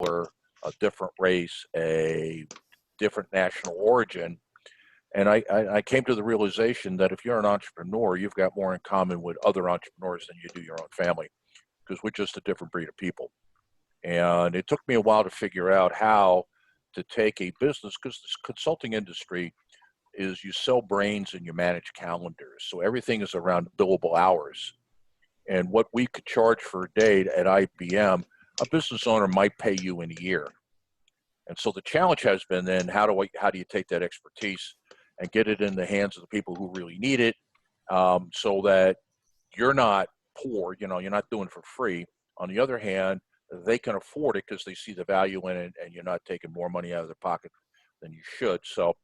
a different race, a different national origin. And I came to the realization that if you're an entrepreneur, you've got more in common with other entrepreneurs than you do your own family, because we're just a different breed of people. And it took me a while to figure out how to take a business, because this consulting industry is you sell brains and you manage calendars. So everything is around billable hours. And what we could charge for a day at IBM, a business owner might pay you in a year. And so the challenge has been then, how do you take that expertise and get it in the hands of the people who really need it, so that you're not poor, you're not doing it for free. On the other hand, they can afford it because they see the value in it, and you're not taking more money out of their pocket than you should. So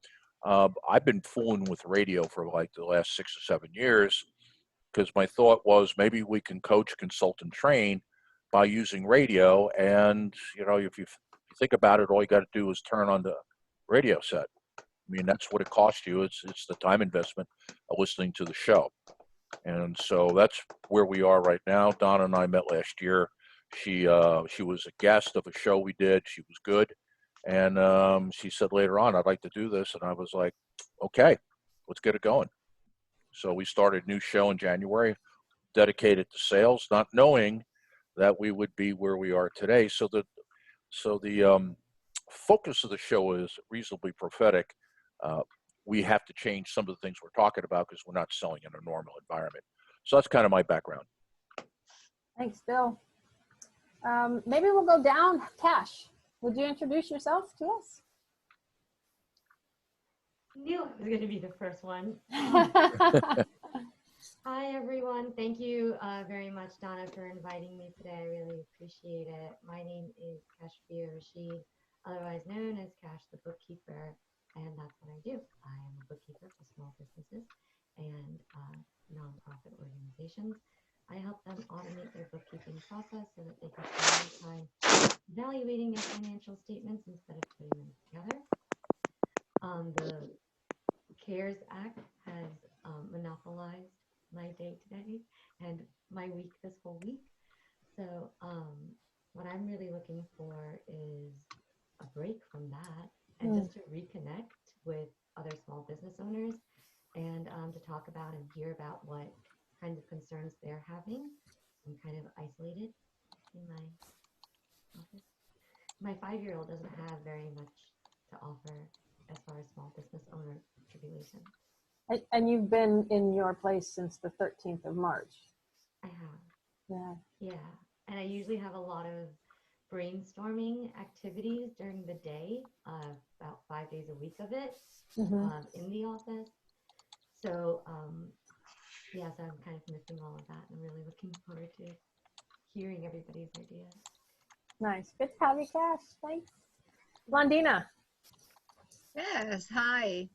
I've been fooling with radio for like the last 6 or 7 years, because my thought was maybe we can coach, consult, and train by using radio. And, if you think about it, all you got to do is turn on the radio set. I mean, that's what it costs you. It's the time investment of listening to the show. And so that's where we are right now. Donna and I met last year. She was a guest of a show we did. She was good. And she said later on, I'd like to do this. And I was like, okay, let's get it going. So we started a new show in January, dedicated to sales, not knowing that we would be where we are today. So the focus of the show is reasonably prophetic. We have to change some of the things we're talking about because we're not selling in a normal environment. So that's kind of my background. Thanks, Bill. Maybe we'll go down. Cash, would you introduce yourself to us? Knew I was going to be the first one. Hi, everyone. Thank you very much, Donna, for inviting me today. I really appreciate it. My name is Kashfia Rashid, otherwise known as Cash the Bookkeeper, and that's what I do. I am a bookkeeper for small businesses and nonprofit organizations. I help them automate their bookkeeping process so that they can spend more time evaluating their financial statements instead of putting them together. The CARES Act has monopolized my day today and my week this whole week. So what I'm really looking for is a break from that and just to reconnect with other small business owners and to talk about and hear about what kinds of concerns they're having. I'm kind of isolated in my office. My 5-year-old doesn't have very much to offer as far as small business owner tribulation. And you've been in your place since the 13th of March. I have. Yeah. Yeah. And I usually have a lot of brainstorming activities during the day, about 5 days a week of it in the office. So, yeah, so I'm kind of missing all of that. I'm really looking forward to hearing everybody's ideas. Nice. Good to have you, Cash. Thanks. Blondina. Yes, hi.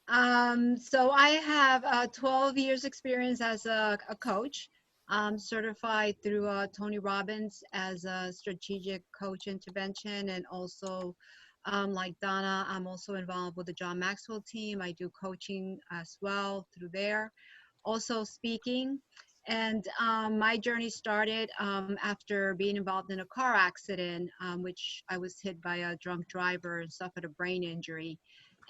So I have 12 years experience as a coach. I'm certified through Tony Robbins as a strategic coach intervention, and also like Donna, I'm also involved with the John Maxwell team. I do coaching as well through there, also speaking. And my journey started after being involved in a car accident, which I was hit by a drunk driver and suffered a brain injury,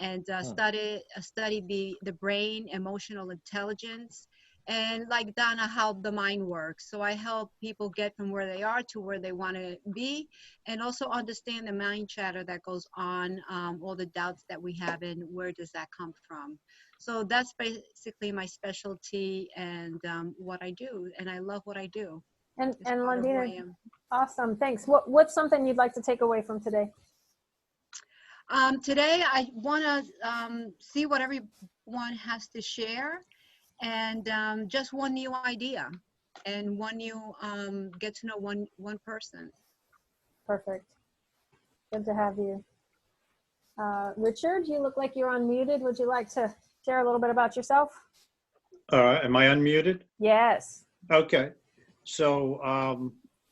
and studied the brain, emotional intelligence, and like Donna, how the mind works. So I help people get from where they are to where they want to be, and also understand the mind chatter that goes on, all the doubts that we have, and where does that come from. So that's basically my specialty and what I do, and I love what I do. And Londina, awesome, thanks. What's something you'd like to take away from today? Today, I want to see what everyone has to share, and just one new idea, and one new get to know one person. Perfect. Good to have you. Richard, you look like you're unmuted. Would you like to share a little bit about yourself? Am I unmuted? Yes. Okay. So,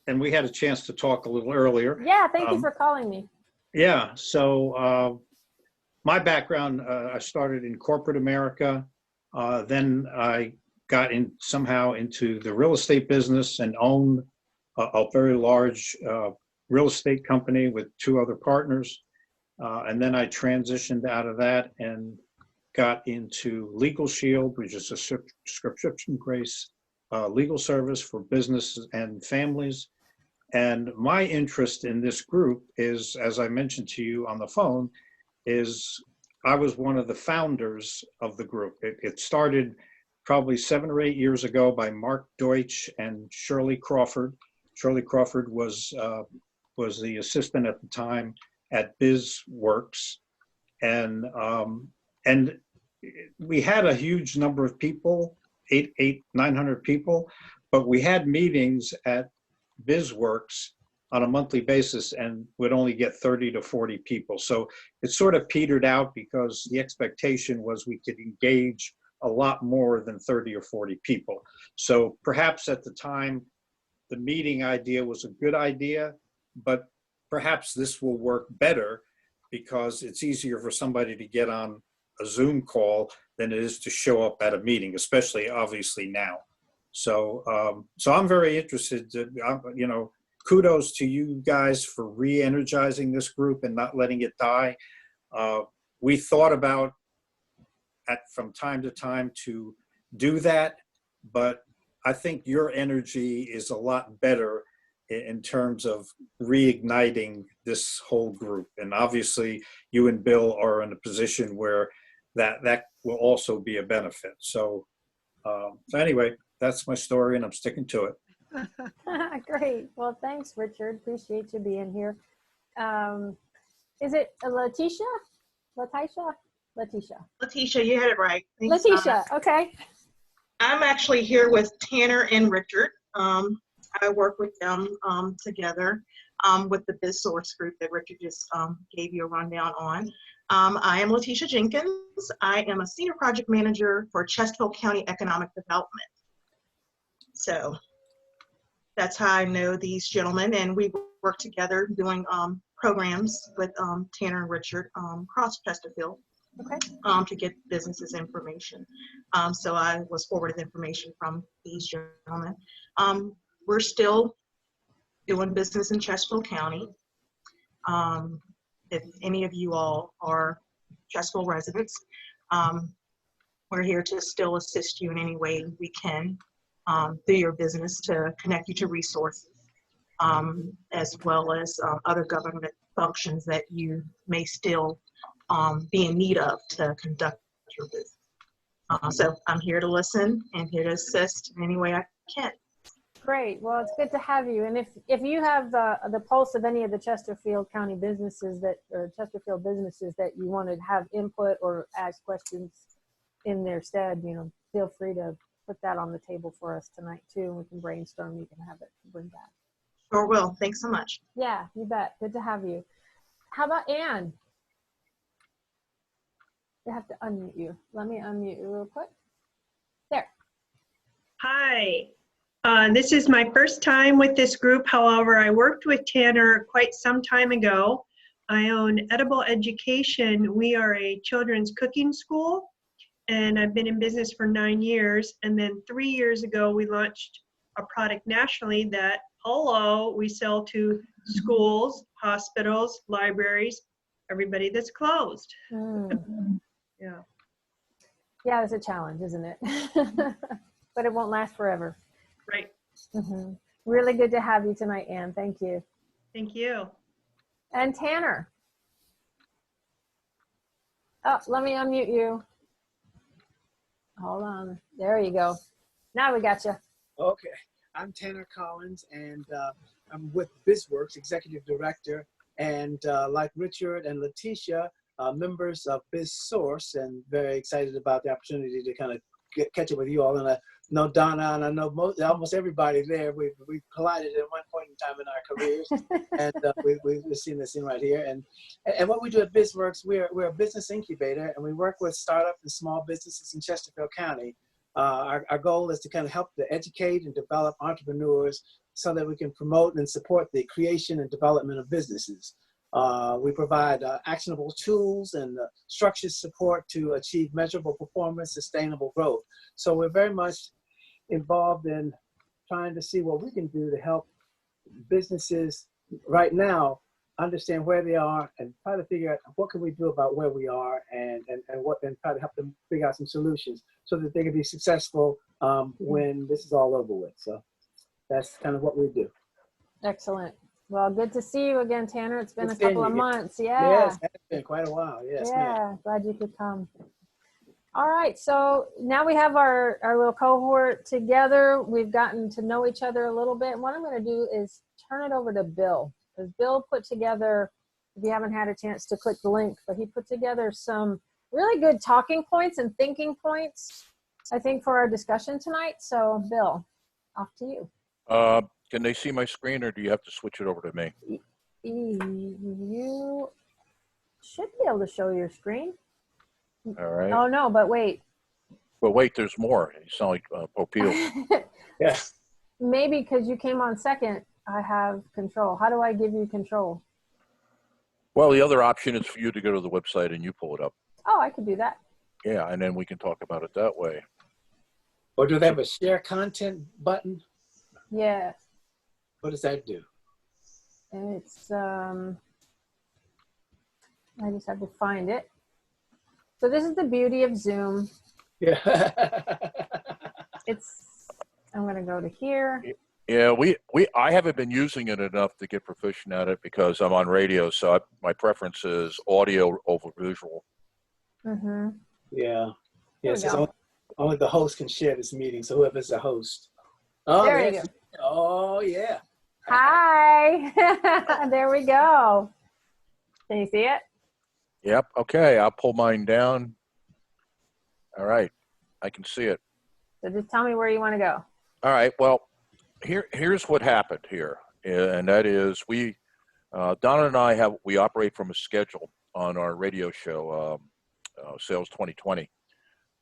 and we had a chance to talk a little earlier. Yeah, thank you for calling me. Yeah, so my background, I started in corporate America. Then I got somehow into the real estate business and owned a very large real estate company with 2 other partners. And then I transitioned out of that and got into Legal Shield, which is a subscription-based legal service for businesses and families. And my interest in this group is, as I mentioned to you on the phone, is I was one of the founders of the group. It started probably 7 or 8 years ago by Mark Deutsch and Shirley Crawford. Shirley Crawford was the assistant at the time at BizWorks, and we had a huge number of people, 900 people, but we had meetings at BizWorks on a monthly basis and would only get 30 to 40 people. So it sort of petered out because the expectation was we could engage a lot more than 30 or 40 people. So perhaps at the time, the meeting idea was a good idea, but perhaps this will work better because it's easier for somebody to get on a Zoom call than it is to show up at a meeting, especially obviously now. So, so I'm very interested to, kudos to you guys for re-energizing this group and not letting it die. We thought about from time to time to do that, but I think your energy is a lot better in terms of reigniting this whole group. And obviously you and Bill are in a position where that will also be a benefit. So, so anyway, that's my story and I'm sticking to it. Great. Well, thanks, Richard. Appreciate you being here. Is it Letitia? Letitia, you had it right. Thanks, Letitia, okay. I'm actually here with Tanner and Richard. I work with them together with the BizSource group that Richard just gave you a rundown on. I am Letitia Jenkins. I am a senior project manager for Chesterfield County Economic Development. So that's how I know these gentlemen, and we work together doing programs with Tanner and Richard across Chesterfield. Okay. To get businesses information. So I was forwarded information from these gentlemen. We're still doing business in Chesterfield County. If any of you all are Chesterfield residents, we're here to still assist you in any way we can through your business to connect you to resources, as well as other government functions that you may still be in need of to conduct your business. So I'm here to listen and here to assist in any way I can. Great. Well, it's good to have you. And if you have the pulse of any of the Chesterfield County businesses or Chesterfield businesses that you want to have input or ask questions in their stead, feel free to put that on the table for us tonight too. And we can brainstorm. You can have it bring back. Sure will. Thanks so much. Yeah, you bet. Good to have you. How about Ann? I have to unmute you. Let me unmute you real quick. There. Hi. This is my first time with this group. However, I worked with Tanner quite some time ago. I own Edible Education. We are a children's cooking school, and I've been in business for 9 years. And then 3 years ago, we launched a product nationally that, we sell to schools, hospitals, libraries, everybody that's closed. Yeah. Yeah, it's a challenge, isn't it? But it won't last forever. Right. Mm-hmm. Really good to have you tonight, Ann. Thank you. Thank you. And Tanner. Oh, let me unmute you. Hold on. There you go. Now we got you. Okay. I'm Tanner Collins, and I'm with BizWorks, Executive Director, and like Richard and Letitia, members of BizSource, and very excited about the opportunity to kind of catch up with you all. And I know Donna, and I know almost everybody there. We collided at one point in time in our careers, and we've seen this thing right here. And what we do at BizWorks, we're a business incubator, and we work with startup and small businesses in Chesterfield County. Our goal is to kind of help to educate and develop entrepreneurs so that we can promote and support the creation and development of businesses. We provide actionable tools and structured support to achieve measurable performance, sustainable growth. So we're very much involved in trying to see what we can do to help businesses right now understand where they are and try to figure out what can we do about where we are and try to help them figure out some solutions so that they can be successful when this is all over with. So that's kind of what we do. Excellent. Well, good to see you again, Tanner. It's been Good a seeing couple you of again. months. Yeah. Yes, it's been quite a while. Yes, ma'am. Yeah, glad you could come. All right, so now we have our little cohort together. We've gotten to know each other a little bit. And what I'm going to do is turn it over to Bill, because Bill put together, if you haven't had a chance to click the link, but he put together some really good talking points and thinking points, I think, for our discussion tonight. So, Bill, off to you. Can they see my screen, or do you have to switch it over to me? You should be able to show your screen. All right. Oh, no, but wait. But wait, there's more. You sound like Popeil. Yes. Maybe because you came on second, I have control. How do I give you control? Well, the other option is for you to go to the website and you pull it up. Oh, I could do that. Yeah, and then we can talk about it that way. Or do they have a share content button? Yeah. What does that do? It's, I just have to find it. So this is the beauty of Zoom. Yeah. I'm going to go to here. Yeah, I haven't been using it enough to get proficient at it because I'm on radio, so my preference is audio over visual. Mm-hmm. Yeah. There Yes, we go. only the host can share this meeting, so whoever's the host. Oh, There you go. Oh, yeah. Hi. There we go. Can you see it? Yep, okay, I'll pull mine down. All right, I can see it. So just tell me where you want to go. All right, well, here's what happened here, and that is Donna and I we operate from a schedule on our radio show, Sales 2020,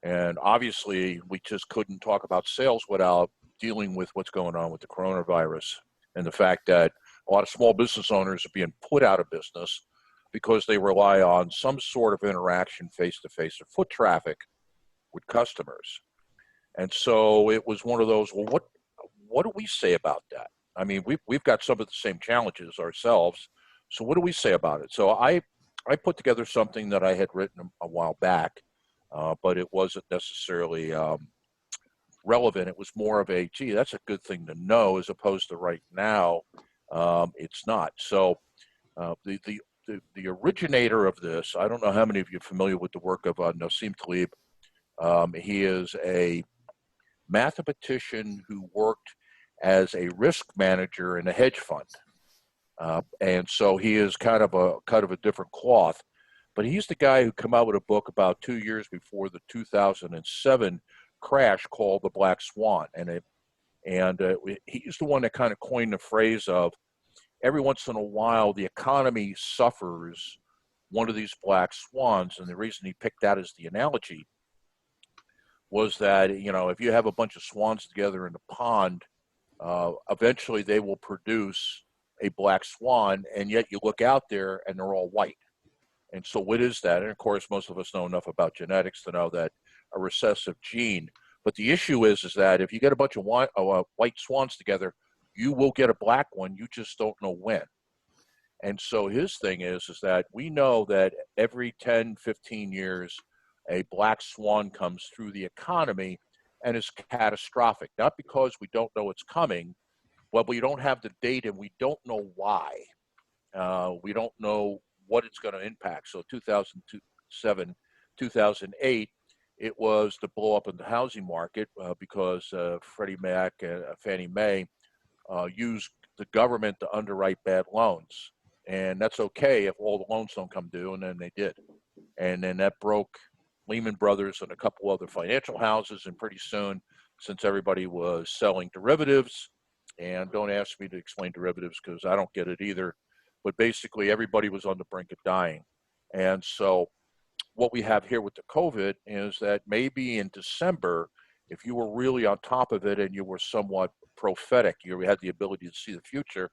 and obviously we just couldn't talk about sales without dealing with what's going on with the coronavirus and the fact that a lot of small business owners are being put out of business because they rely on some sort of interaction face-to-face or foot traffic with customers. And so it was one of those, well, what do we say about that? I mean, we've got some of the same challenges ourselves. So what do we say about it? So I put together something that I had written a while back, but it wasn't necessarily relevant. It was more of a, gee, that's a good thing to know, as opposed to right now, it's not. So the originator of this, I don't know how many of you are familiar with the work of Nassim Taleb. He is a mathematician who worked as a risk manager in a hedge fund. And so he is kind of a different cloth. But he's the guy who came out with a book about 2 years before the 2007 crash called The Black Swan. And he's the one that kind of coined the phrase of, every once in a while, the economy suffers one of these black swans. And the reason he picked that as the analogy was that, if you have a bunch of swans together in a pond, eventually they will produce a black swan, and yet you look out there and they're all white. And so what is that? And of course, most of us know enough about genetics to know that a recessive gene. But the issue is that if you get a bunch of white swans together, you will get a black one. You just don't know when. And so his thing is that we know that every 10, 15 years, a black swan comes through the economy and is catastrophic. Not because we don't know it's coming, but we don't have the data and we don't know why. We don't know what it's going to impact. So 2007, 2008, it was the blow up in the housing market because Freddie Mac and Fannie Mae used the government to underwrite bad loans. And that's okay if all the loans don't come due, and then they did. And then that broke Lehman Brothers and a couple other financial houses, and pretty soon, since everybody was selling derivatives, and don't ask me to explain derivatives because I don't get it either, but basically everybody was on the brink of dying. And so what we have here with the COVID is that maybe in December, if you were really on top of it and you were somewhat prophetic, you had the ability to see the future,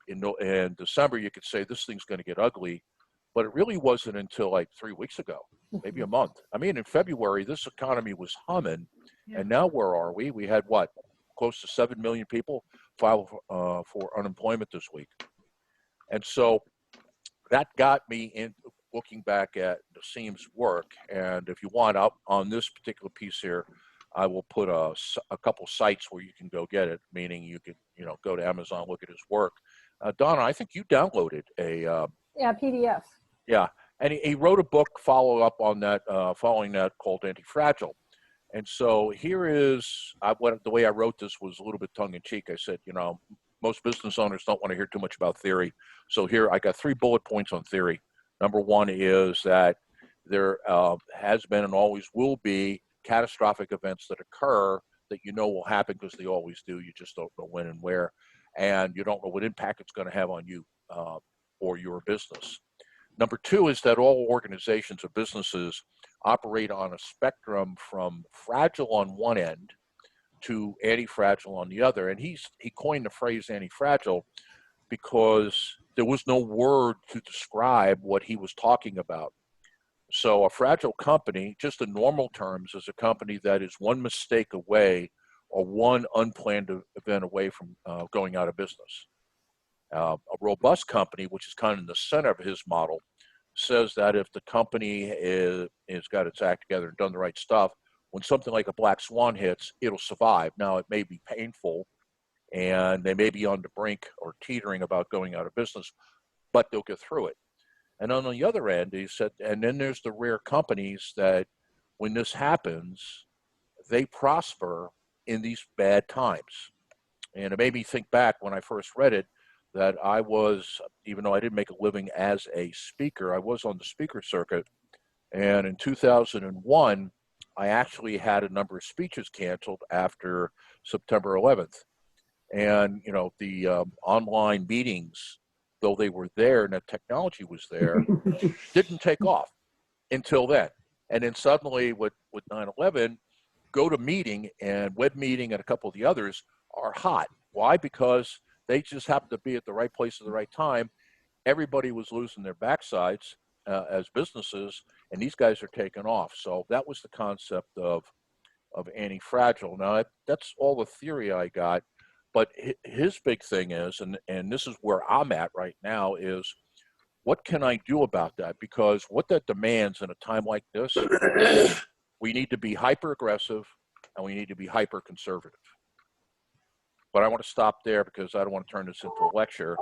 in December you could say this thing's going to get ugly. But it really wasn't until like 3 weeks ago, maybe a month. I mean, in February, this economy was humming. Yeah. And now where are we? We had close to 7 million people file for unemployment this week. And so that got me in looking back at Nassim's work. And if you want, up on this particular piece here, I will put a couple sites where you can go get it, meaning you could, go to Amazon, look at his work. Donna, I think you downloaded a Yeah, PDF. yeah, and he wrote a book follow up on that, following that, called Anti-Fragile. And so here is the way I wrote this was a little bit tongue in cheek. I said, most business owners don't want to hear too much about theory. So here I got 3 bullet points on theory. Number 1 is that there has been and always will be catastrophic events that occur that will happen because they always do. You just don't know when and where, and you don't know what impact it's going to have on you or your business. Number 2 is that all organizations or businesses operate on a spectrum from fragile on one end to anti-fragile on the other. And he coined the phrase anti-fragile because there was no word to describe what he was talking about. So a fragile company, just in normal terms, is a company that is one mistake away or one unplanned event away from going out of business. A robust company, which is kind of in the center of his model, says that if the company is got its act together and done the right stuff, when something like a black swan hits, it'll survive. Now, it may be painful, and they may be on the brink or teetering about going out of business, but they'll get through it. And on the other end, he said, and then there's the rare companies that when this happens, they prosper in these bad times. And it made me think back when I first read it that I was, even though I didn't make a living as a speaker, I was on the speaker circuit. And in 2001, I actually had a number of speeches canceled after September 11th. And, the online meetings, though they were there and the technology was there, didn't take off until then. And then suddenly with 9/11, GoToMeeting and WebMeeting and a couple of the others are hot. Why? Because they just happened to be at the right place at the right time. Everybody was losing their backsides as businesses, and these guys are taking off. So that was the concept of anti-fragile. Now, that's all the theory I got. But his big thing is, and this is where I'm at right now, is what can I do about that? Because what that demands in a time like this, we need to be hyper-aggressive and we need to be hyper-conservative. But I want to stop there because I don't want to turn this into a lecture.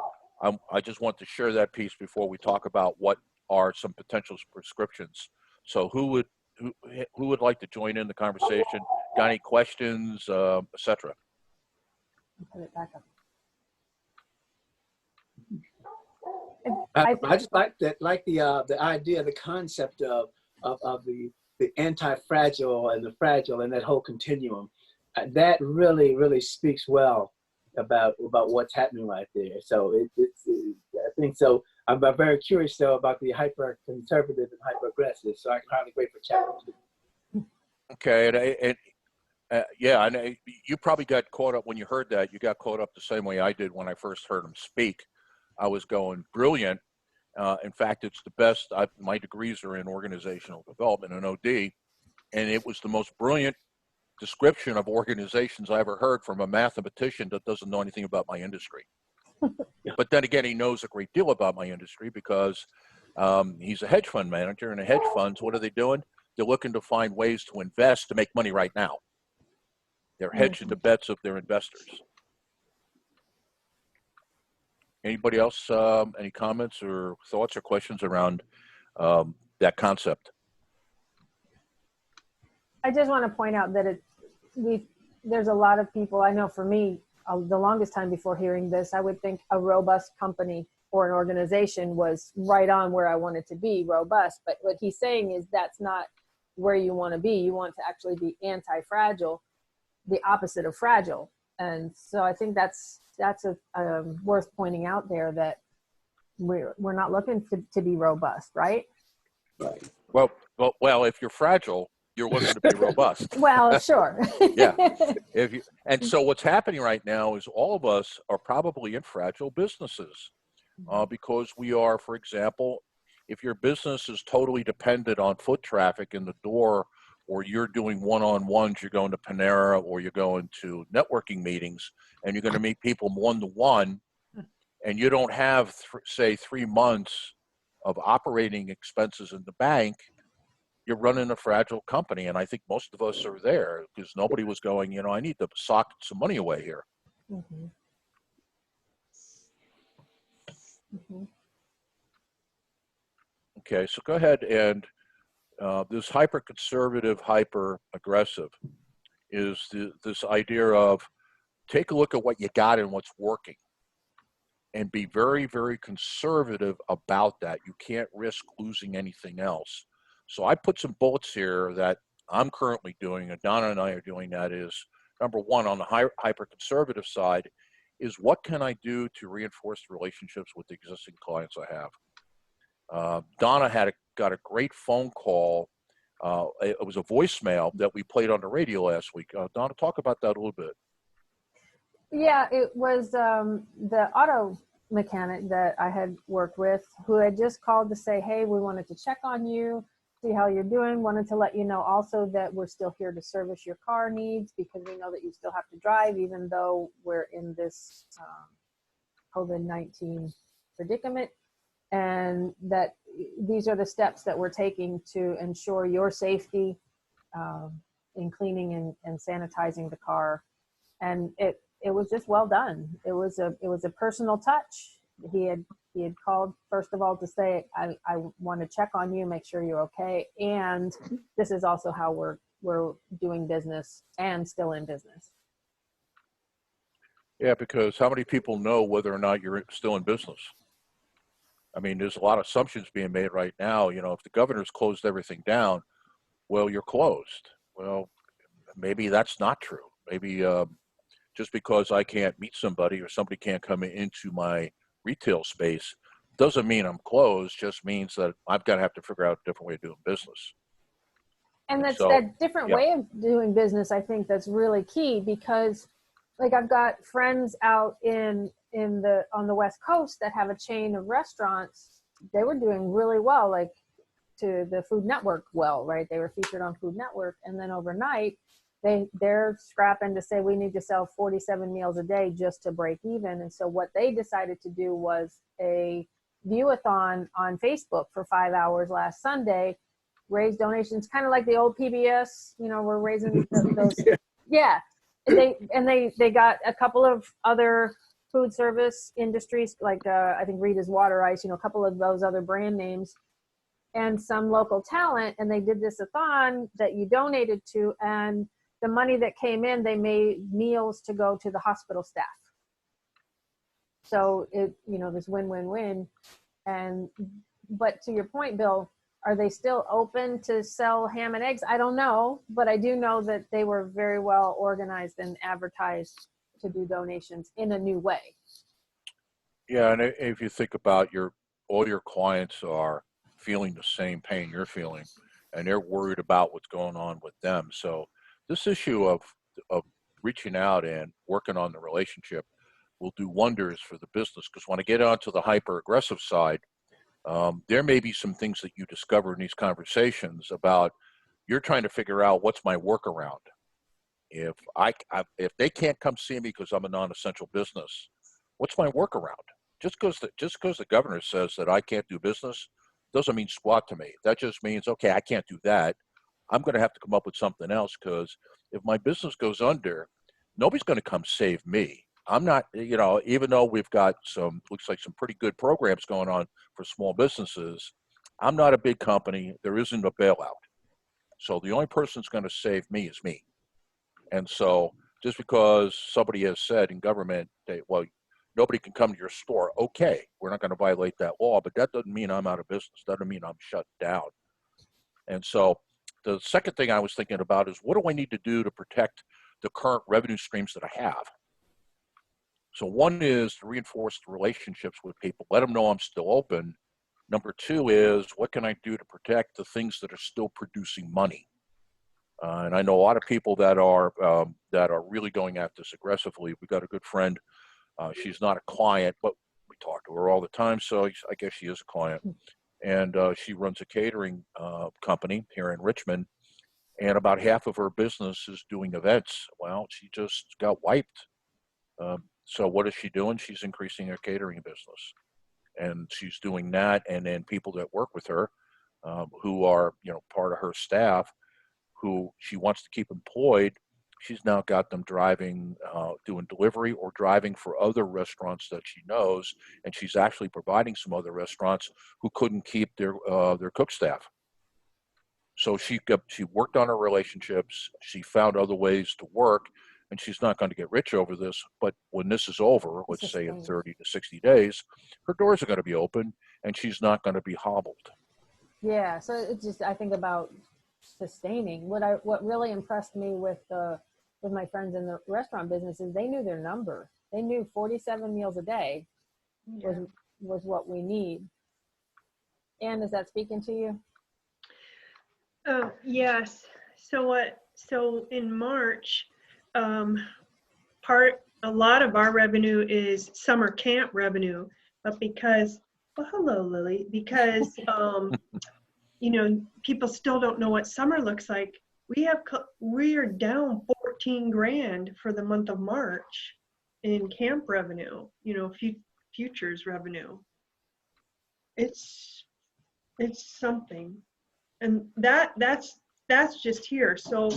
I just want to share that piece before we talk about what are some potential prescriptions. So who would like to join in the conversation? Got any questions, etc.? Put it back up. I just like that, the idea, the concept of the anti-fragile and the fragile and that whole continuum. That really speaks well about what's happening right there. So I think so. I'm very curious though about the hyper conservative and hyper aggressive. So I can hardly wait for chapter 2. Okay, yeah, and you probably got caught up when you heard that. You got caught up the same way I did when I first heard him speak. I was going, brilliant. In fact, it's the best. My degrees are in organizational development and OD, and it was the most brilliant description of organizations I ever heard from a mathematician that doesn't know anything about my industry. But then again, he knows a great deal about my industry because he's a hedge fund manager, and the hedge funds, what are they doing? They're looking to find ways to invest to make money right now. They're hedging the bets of their investors. Anybody else, any comments or thoughts or questions around that concept? I just want to point out that there's a lot of people, I know for me, the longest time before hearing this, I would think a robust company or an organization was right on where I wanted to be, robust. But what he's saying is that's not where you want to be. You want to actually be anti-fragile, the opposite of fragile. And so I think that's worth pointing out there, that we're not looking to be robust, right? Right. Well, if you're fragile, you're looking to be robust. Well, sure. Yeah. And so what's happening right now is all of us are probably in fragile businesses because we are, for example, if your business is totally dependent on foot traffic in the door, or you're doing one-on-ones, you're going to Panera or you're going to networking meetings and you're going to meet people one-to-one, and you don't have, say, 3 months of operating expenses in the bank, you're running a fragile company. And I think most of us are there because nobody was going, you know, I need to sock some money away here. Mhm. Mhm. Okay, so go ahead and this hyper conservative, hyper aggressive is this idea of take a look at what you got and what's working and be very, very conservative about that. You can't risk losing anything else. So I put some bullets here that I'm currently doing, and Donna and I are doing. That is, number one, on the hyper conservative side, is what can I do to reinforce relationships with the existing clients I have? Donna got a great phone call. It was a voicemail that we played on the radio last week. Donna, talk about that a little bit. Yeah, it was the auto mechanic that I had worked with who had just called to say, hey, we wanted to check on you, see how you're doing. Wanted to let you know also that we're still here to service your car needs because we know that you still have to drive even though we're in this COVID-19 predicament. And that these are the steps that we're taking to ensure your safety in cleaning and sanitizing the car. And it was just well done. It was a personal touch. He had called first of all to say, I want to check on you, make sure you're okay, and this is also how we're doing business and still in business. Yeah, because how many people know whether or not you're still in business? I mean, there's a lot of assumptions being made right now. You know, if the governor's closed everything down, well, you're closed. Well, maybe that's not true. Maybe just because I can't meet somebody or somebody can't come into my retail space doesn't mean I'm closed, just means that I've got to have to figure out a different way of doing business. And that's so, that different yeah. way of doing business, I think that's really key because like I've got friends out on the West Coast that have a chain of restaurants. They were doing really well, like to the Food Network right? They were featured on Food Network. And then overnight, they're scrapping to say we need to sell 47 meals a day just to break even. And so what they decided to do was a view-a-thon on Facebook for 5 hours last Sunday, raise donations, kind of like the old PBS, you know, we're raising those. Yeah. And they got a couple of other food service industries, like I think Rita's Water Ice, you know, a couple of those other brand names and some local talent. And they did this a-thon that you donated to, and the money that came in, they made meals to go to the hospital staff. So it, you know, this win-win-win. But to your point, Bill, are they still open to sell ham and eggs? I don't know, but I do know that they were very well organized and advertised to do donations in a new way. Yeah, and if you think about all your clients are feeling the same pain you're feeling, and they're worried about what's going on with them. So this issue of reaching out and working on the relationship will do wonders for the business. Because when I get onto the hyper aggressive side, there may be some things that you discover in these conversations about you're trying to figure out what's my workaround. If they can't come see me because I'm a non-essential business, what's my workaround? Just because the governor says that I can't do business doesn't mean squat to me. That just means, okay, I can't do that. I'm going to have to come up with something else, because if my business goes under, nobody's going to come save me. I'm not, you know, even though we've got looks like some pretty good programs going on for small businesses, I'm not a big company. There isn't a bailout. So the only person that's going to save me is me. And so just because somebody has said in government that, well, nobody can come to your store, okay, we're not going to violate that law, but that doesn't mean I'm out of business. That doesn't mean I'm shut down. And so the second thing I was thinking about is, what do I need to do to protect the current revenue streams that I have? So one is to reinforce the relationships with people, let them know I'm still open. Number two is, what can I do to protect the things that are still producing money? And I know a lot of people that are really going at this aggressively. We've got a good friend. She's not a client, but we talk to her all the time, so I guess she is a client. And she runs a catering company here in Richmond, and about half of her business is doing events. Well, she just got wiped. So what is she doing? She's increasing her catering business, and she's doing that. And then people that work with her, who are, you know, part of her staff, who she wants to keep employed, she's now got them driving, doing delivery or driving for other restaurants that she knows, and she's actually providing some other restaurants who couldn't keep their cook staff. So she worked on her relationships. She found other ways to work, and she's not going to get rich over this. But when this is over, let's say in 30 to 60 days, her doors are going to be open, and she's not going to be hobbled. Yeah, so it's just, I think about sustaining. What really impressed me with my friends in the restaurant business is they knew their number. They knew 47 meals a day was what we need. Anne, is that speaking to you? Yes. So in March, a lot of our revenue is summer camp revenue, but because, well, hello, Lily, because, you know, people still don't know what summer looks like. We are down 14 grand for the month of March in camp revenue, you know, futures revenue. It's something. And that's just here. So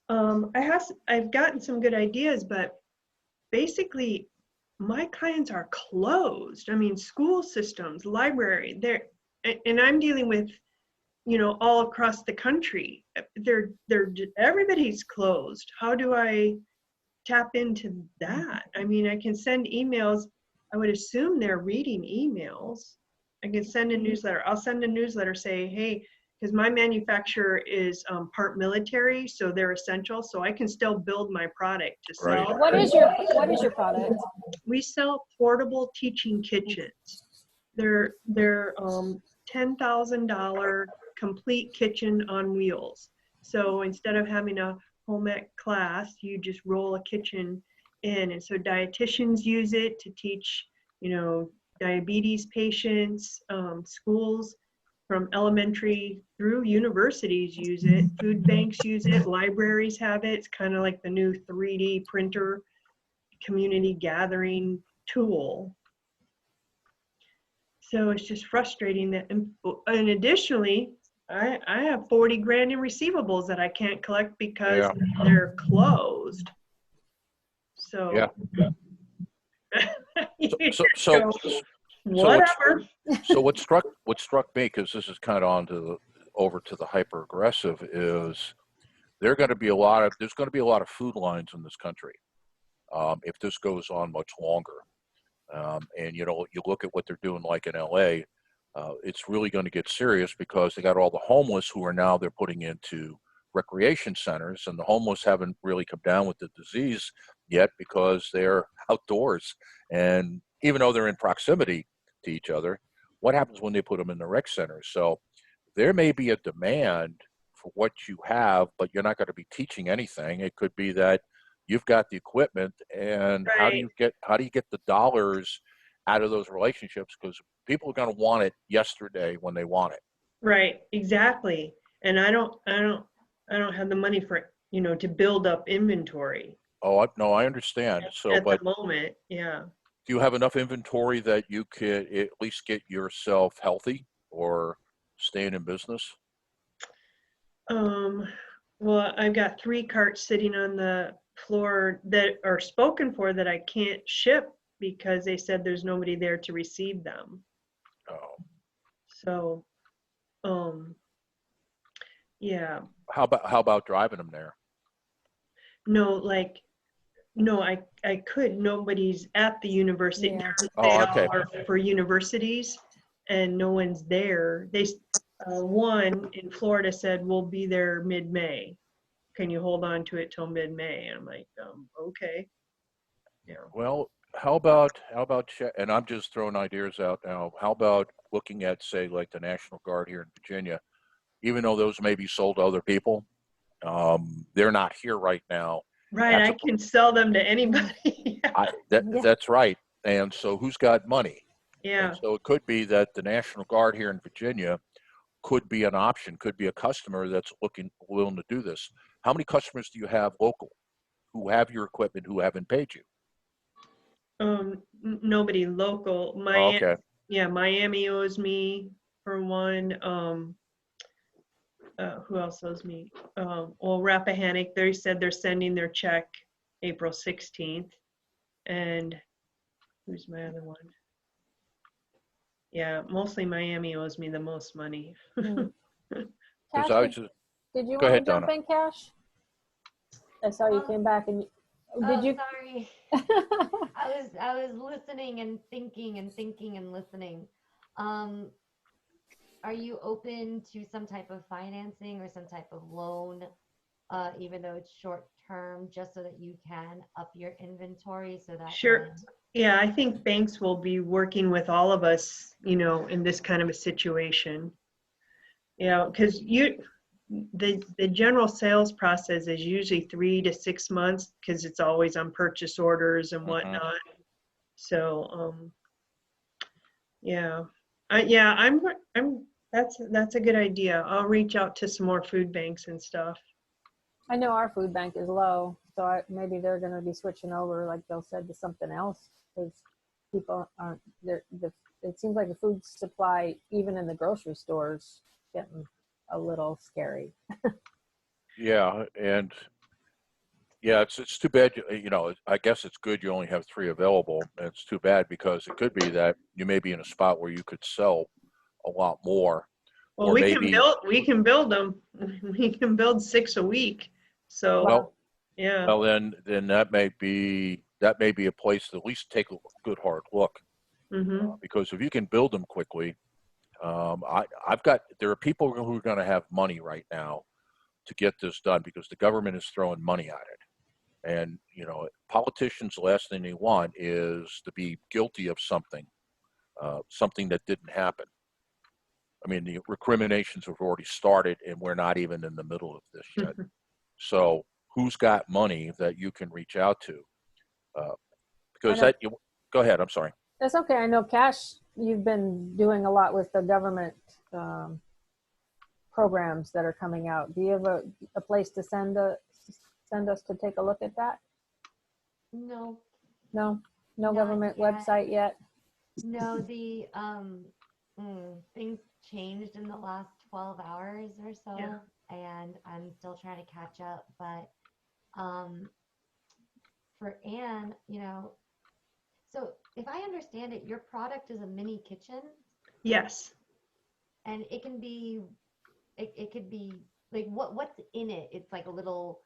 I've gotten some good ideas, but basically my clients are closed. I mean, school systems, library, and I'm dealing with, you know, all across the country. Everybody's closed. How do I tap into that? I mean, I can send emails. I would assume they're reading emails. I can send a newsletter. I'll send a newsletter, say, hey, because my manufacturer is part military, so they're essential. So I can still build my product to sell. Right. What is your product? We sell portable teaching kitchens. They're $10,000 complete kitchen on wheels. So instead of having a home ec class, you just roll a kitchen in. And so dietitians use it to teach, you know, diabetes patients, schools from elementary through universities use it, food banks use it, libraries have it. It's kind of like the new 3D printer community gathering tool. So it's just frustrating that, and additionally, I have 40 grand in receivables that I can't collect because they're closed. So, Yeah. So whatever. So what struck me, because this is kind of over to the hyper aggressive, is there's going to be a lot of food lines in this country if this goes on much longer. And you know, you look at what they're doing, like in LA, it's really going to get serious because they got all the homeless who are now they're putting into recreation centers, and the homeless haven't really come down with the disease yet because they're outdoors. And even though they're in proximity to each other, what happens when they put them in the rec centers? So there may be a demand for what you have, but you're not going to be teaching anything. It could be that you've got the equipment, and Right. how do you get the dollars out of those relationships? Because people are going to want it yesterday when they want it. Right, exactly. And I don't have the money for, you know, to build up inventory. Oh, no, I understand. So, at but the moment, yeah. do you have enough inventory that you could at least get yourself healthy or staying in business? Well, I've got 3 carts sitting on the floor that are spoken for that I can't ship because they said there's nobody there to receive them. Oh. So, yeah. How about driving them there? No, I could. Nobody's at the university. Yeah. They Okay. all are for universities, and no one's there. One in Florida said we'll be there mid-May. Can you hold on to it till mid-May? And I'm like, okay. Yeah. Well, how about and I'm just throwing ideas out now. How about looking at, say, like the National Guard here in Virginia? Even though those may be sold to other people, they're not here right now. Right, I can sell them to anybody. That's right. And so who's got money? Yeah. And so it could be that the National Guard here in Virginia could be an option, could be a customer that's willing to do this. How many customers do you have local who have your equipment who haven't paid you? Nobody local. Oh, Miami, okay. yeah, Miami owes me for one. Who else owes me? Well, Rappahannock, they said they're sending their check April 16th. And who's my other one? Yeah, mostly Miami owes me the most money. Hmm. Because Cash, I was just, did you go want ahead, to jump Donna. in, Cash? I saw you came back and did you? Sorry. I was listening and thinking and thinking and listening. Are you open to some type of financing or some type of loan, even though it's short term, just so that you can up your inventory so that Sure. Yeah, I think banks will be working with all of us, you know, in this kind of a situation. You know, because the general sales process is usually 3 to 6 months because it's always on purchase orders and whatnot. So, yeah, I'm that's a good idea. I'll reach out to some more food banks and stuff. I know our food bank is low, so maybe they're going to be switching over, like Bill said, to something else because people aren't there. It seems like the food supply, even in the grocery stores, getting a little scary. Yeah, and yeah, it's too bad. You know, I guess it's good you only have 3 available. And it's too bad because it could be that you may be in a spot where you could sell a lot more, Well, or we maybe. can build them. We can build 6 a week. So, Well, yeah. well, then that may be a place to at least take a good hard look, because if you can build them quickly, there are people who are going to have money right now to get this done because the government is throwing money at it. And, you know, politicians, the last thing they want is to be guilty of something that didn't happen. I mean, the recriminations have already started and we're not even in the middle of this yet. So who's got money that you can reach out to? Because go ahead, I'm sorry. That's okay. I know, Cash, you've been doing a lot with the government programs that are coming out. Do you have a place to send us to take a look at that? No. No Not government yet. website yet? No, the things changed in the last 12 hours or so, and I'm still trying to catch up. But for Anne, you know, so if I understand it, your product is a mini kitchen. Yes. And it can be, it could be like what's in it? It's like a little.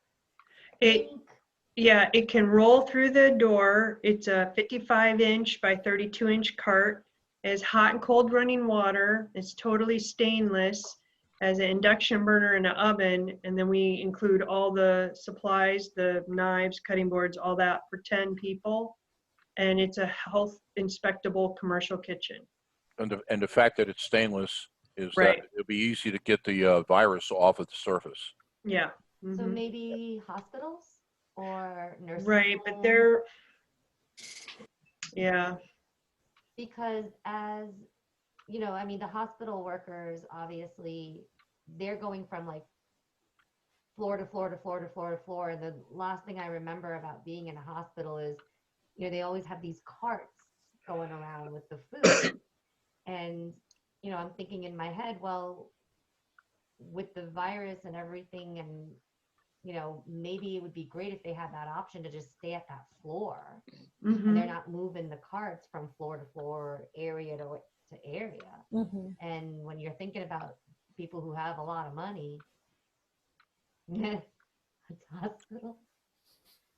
Yeah, it can roll through the door. It's a 55-inch by 32-inch cart. It has hot and cold running water. It's totally stainless. Has an induction burner and an oven. And then we include all the supplies, the knives, cutting boards, all that for 10 people. And it's a health inspectable commercial kitchen. And the fact that it's stainless is Right. that it'll be easy to get the virus off of the surface. Yeah. So maybe hospitals or nursing Right, but they're, yeah. Because as, you know, I mean, the hospital workers, obviously, they're going from like floor to floor to floor to floor to floor. And the last thing I remember about being in a hospital is, you know, they always have these carts going around with the food. And, you know, I'm thinking in my head, well, with the virus and everything, and, you know, maybe it would be great if they had that option to just stay at that floor. And they're not moving the carts from floor to floor, area to area. And when you're thinking about people who have a lot of money, a hospital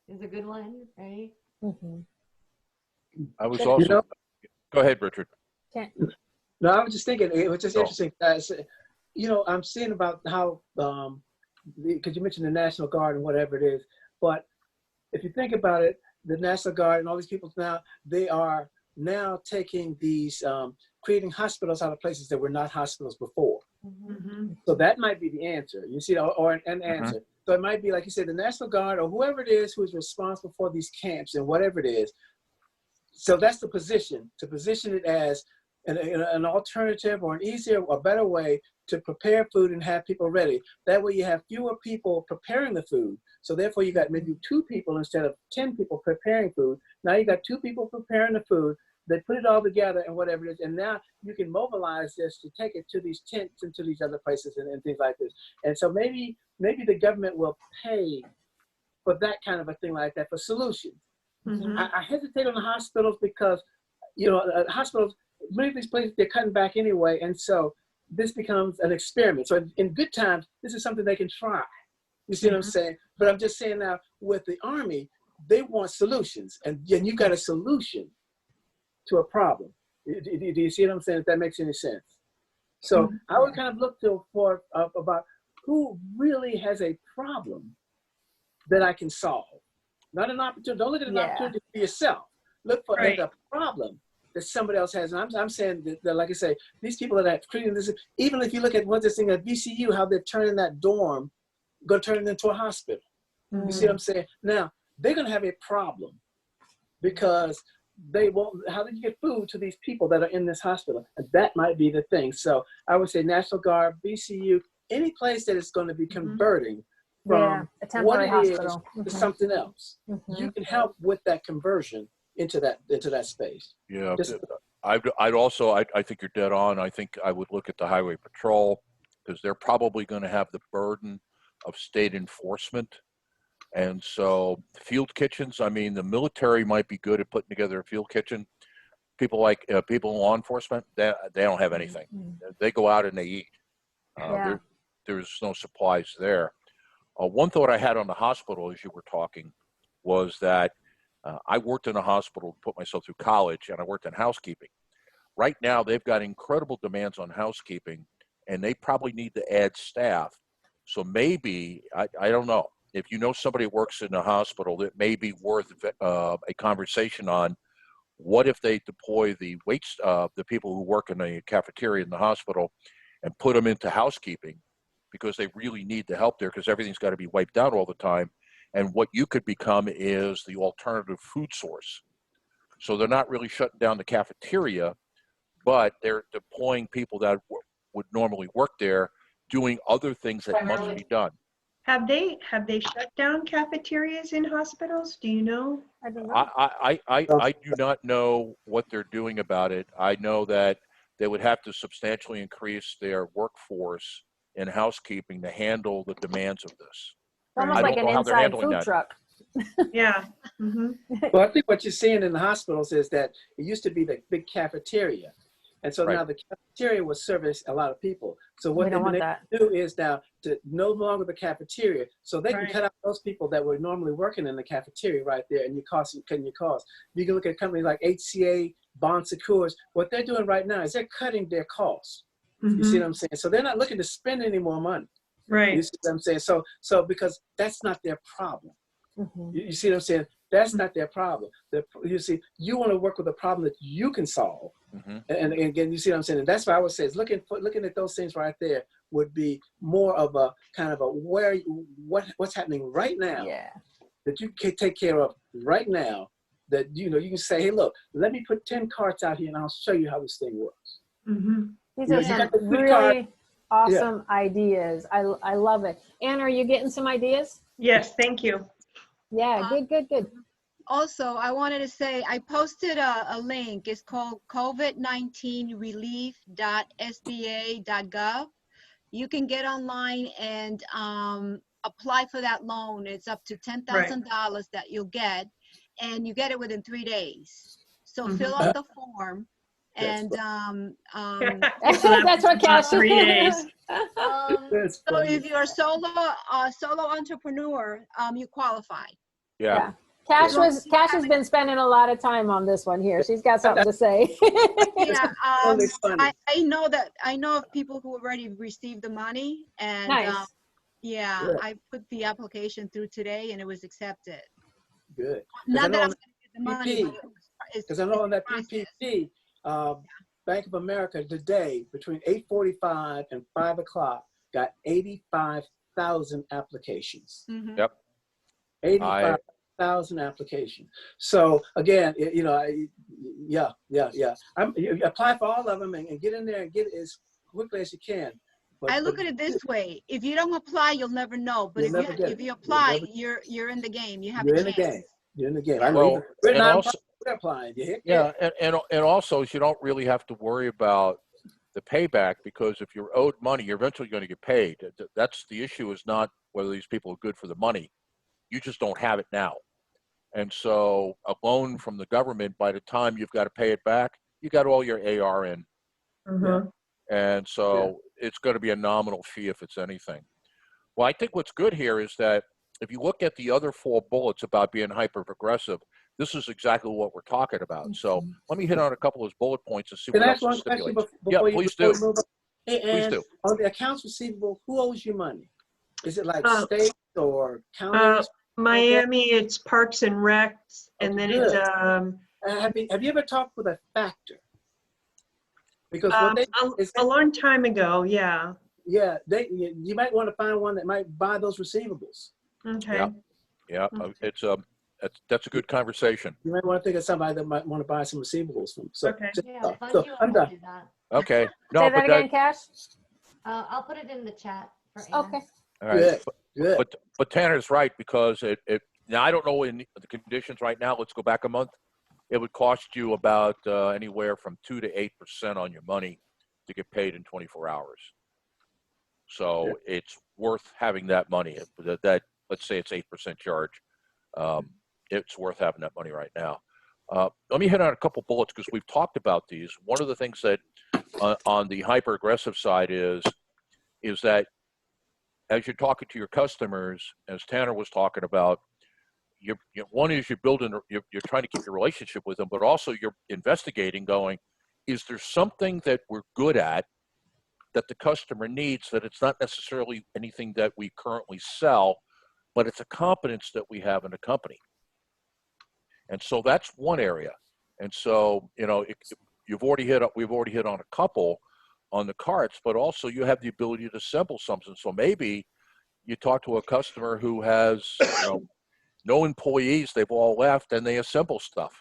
is a good one, right? I was also, go ahead, Richard. No, I was just thinking, it was just interesting. You know, I'm seeing about how, because you mentioned the National Guard and whatever it is, but if you think about it, the National Guard and all these people now, they are now taking these, creating hospitals out of places that were not hospitals before. So that might be the answer, you see, or an answer. So it might be, like you said, the National Guard or whoever it is who is responsible for these camps and whatever it is. So that's the position, to position it as an alternative or an easier or better way to prepare food and have people ready. That way you have fewer people preparing the food. So therefore you got maybe 2 people instead of 10 people preparing food. Now you got 2 people preparing the food. They put it all together and whatever it is. And now you can mobilize this to take it to these tents and to these other places and things like this. And so maybe the government will pay for that kind of a thing like that, for solutions. Mhm. I hesitate on the hospitals because, hospitals, many of these places, they're cutting back anyway. And so this becomes an experiment. So in good times, this is something they can try. You see what I'm saying? But I'm just saying now, with the Army, they want solutions. And you got a solution to a problem. Do you see what I'm saying? If that makes any sense. So I would kind of look for about who really has a problem that I can solve. Not an opportunity. Don't look at an opportunity for yourself. Look for a problem that somebody else has. And I'm saying that, like I say, these people that are creating this, even if you look at what this thing at VCU, how they're turning that dorm, going to turn it into a hospital. You see what I'm saying? Now, they're going to have a problem because they won't, how do you get food to these people that are in this hospital? And that might be the thing. So I would say National Guard, VCU, any place that is going to be converting from a temporary what it hospital is to something else. You can help with that conversion into that space. Yeah, Just, I'd also, I think you're dead on. I think I would look at the Highway Patrol because they're probably going to have the burden of state enforcement. And so field kitchens, I mean, the military might be good at putting together a field kitchen. People like people in law enforcement, they don't have anything. They go out and they eat. There's no supplies there. One thought I had on the hospital as you were talking was that I worked in a hospital to put myself through college, and I worked in housekeeping. Right now, they've got incredible demands on housekeeping, and they probably need to add staff. So maybe, I don't know, if you know somebody who works in a hospital, that may be worth a conversation on what if they deploy the people who work in the cafeteria in the hospital and put them into housekeeping, because they really need the help there because everything's got to be wiped out all the time. And what you could become is the alternative food source. So they're not really shutting down the cafeteria, but they're deploying people that would normally work there, doing other things that must be done. Have they shut down cafeterias in hospitals? Do you know? I don't know. I do not know what they're doing about it. I know that they would have to substantially increase their workforce in housekeeping to handle the demands of this. Almost I like don't an know how they're inside handling food that. truck. Yeah. well, I think what you're seeing in the hospitals is that it used to be the big cafeteria. And so now the cafeteria will service a lot of people. So what they've been able to do is now to no longer the cafeteria. So they can cut out those people that were normally working in the cafeteria right there, and cutting your costs. You can look at companies like HCA, Bon Secours. What they're doing right now is they're cutting their costs. You see what I'm saying? So they're not looking to spend any more money. Right. You see what I'm saying? So because that's not their problem. You see what I'm saying? That's not their problem. You see, you want to work with a problem that you can solve. And again, you see what I'm saying? And that's why I would say is looking at those things right there would be more of a kind of a what's happening right now that you can take care of right now, that you can say, hey, look, let me put 10 carts out here and I'll show you how this thing works. These are some really awesome ideas. I love it. Anne, are you getting some ideas? Yes, thank you. Yeah, good. Also, I wanted to say, I posted a link. It's called covid19relief.sba.gov. You can get online and apply for that loan. It's up to $10,000 that you'll get, and you get it within 3 days. So fill out the form. And that's what Cash 3 days. So if you're a solo entrepreneur, you qualify. Yeah. Cash has been spending a lot of time on this one here. She's got something to say. Yeah, I know of people who already received the money, and nice. I put the application through today, and it was accepted. Good. Not that I'm going to get the money, because I know on that PPP, Bank of America today between 8:45 and 5 o'clock got 85,000 applications. Yep. 85. 1,000 applications. So again, you know, yeah. You apply for all of them and get in there and get it as quickly as you can. I look at it this way: if you don't apply, you'll never know. But You'll never get if it. you apply, You'll you're in the game. You have You're a in the chance. game. You're in the game. I know. Well, Even we're and not also, we're applying. You hit yeah, and also is you don't really have to worry about the payback, because if you're owed money, you're eventually going to get paid. That's the issue, is not whether these people are good for the money. You just don't have it now. And so a loan from the government, by the time you've got to pay it back, you got all your AR in. Mhm. And so it's going to be a nominal fee if it's anything. Well, I think what's good here is that if you look at the other 4 bullets about being hyper progressive, this is exactly what we're talking about. So let me hit on a couple of those bullet points and see Can what I else ask it one question stimulates. before Yeah, please do. we move on? Hey, Please and do. on the accounts receivable, who owes you money? Is it like Uh, state or counties? Miami, it's Parks and Recs, and Okay, then good. it's Have you ever talked with a factor? Because what they is a long time ago. Yeah. yeah, you might want to find one that might buy those receivables. Okay. Yeah, it's that's a good conversation. You might want to think of somebody that might want to buy some receivables from. So, Okay. Yeah, so fund you I'm up to done. do that. Okay. No, Say but that again, Cash? I'll put it in the chat for Anna. Okay. all right. Good, good. But Tanner's right, because it now I don't know in the conditions right now. Let's go back a month. It would cost you about anywhere from 2 to 8% on your money to get paid in 24 hours. So it's worth having that money. That let's say it's 8% charge. It's worth having that money right now. Let me hit on a couple bullets because we've talked about these. One of the things that on the hyper aggressive side is that as you're talking to your customers, as Tanner was talking about, one is you're trying to keep your relationship with them, but also you're investigating, going, is there something that we're good at that the customer needs, that it's not necessarily anything that we currently sell, but it's a competence that we have in the company. And so that's one area. And so, you know, we've already hit on a couple on the carts, but also you have the ability to assemble something. So maybe you talk to a customer who has, no employees, they've all left, and they assemble stuff.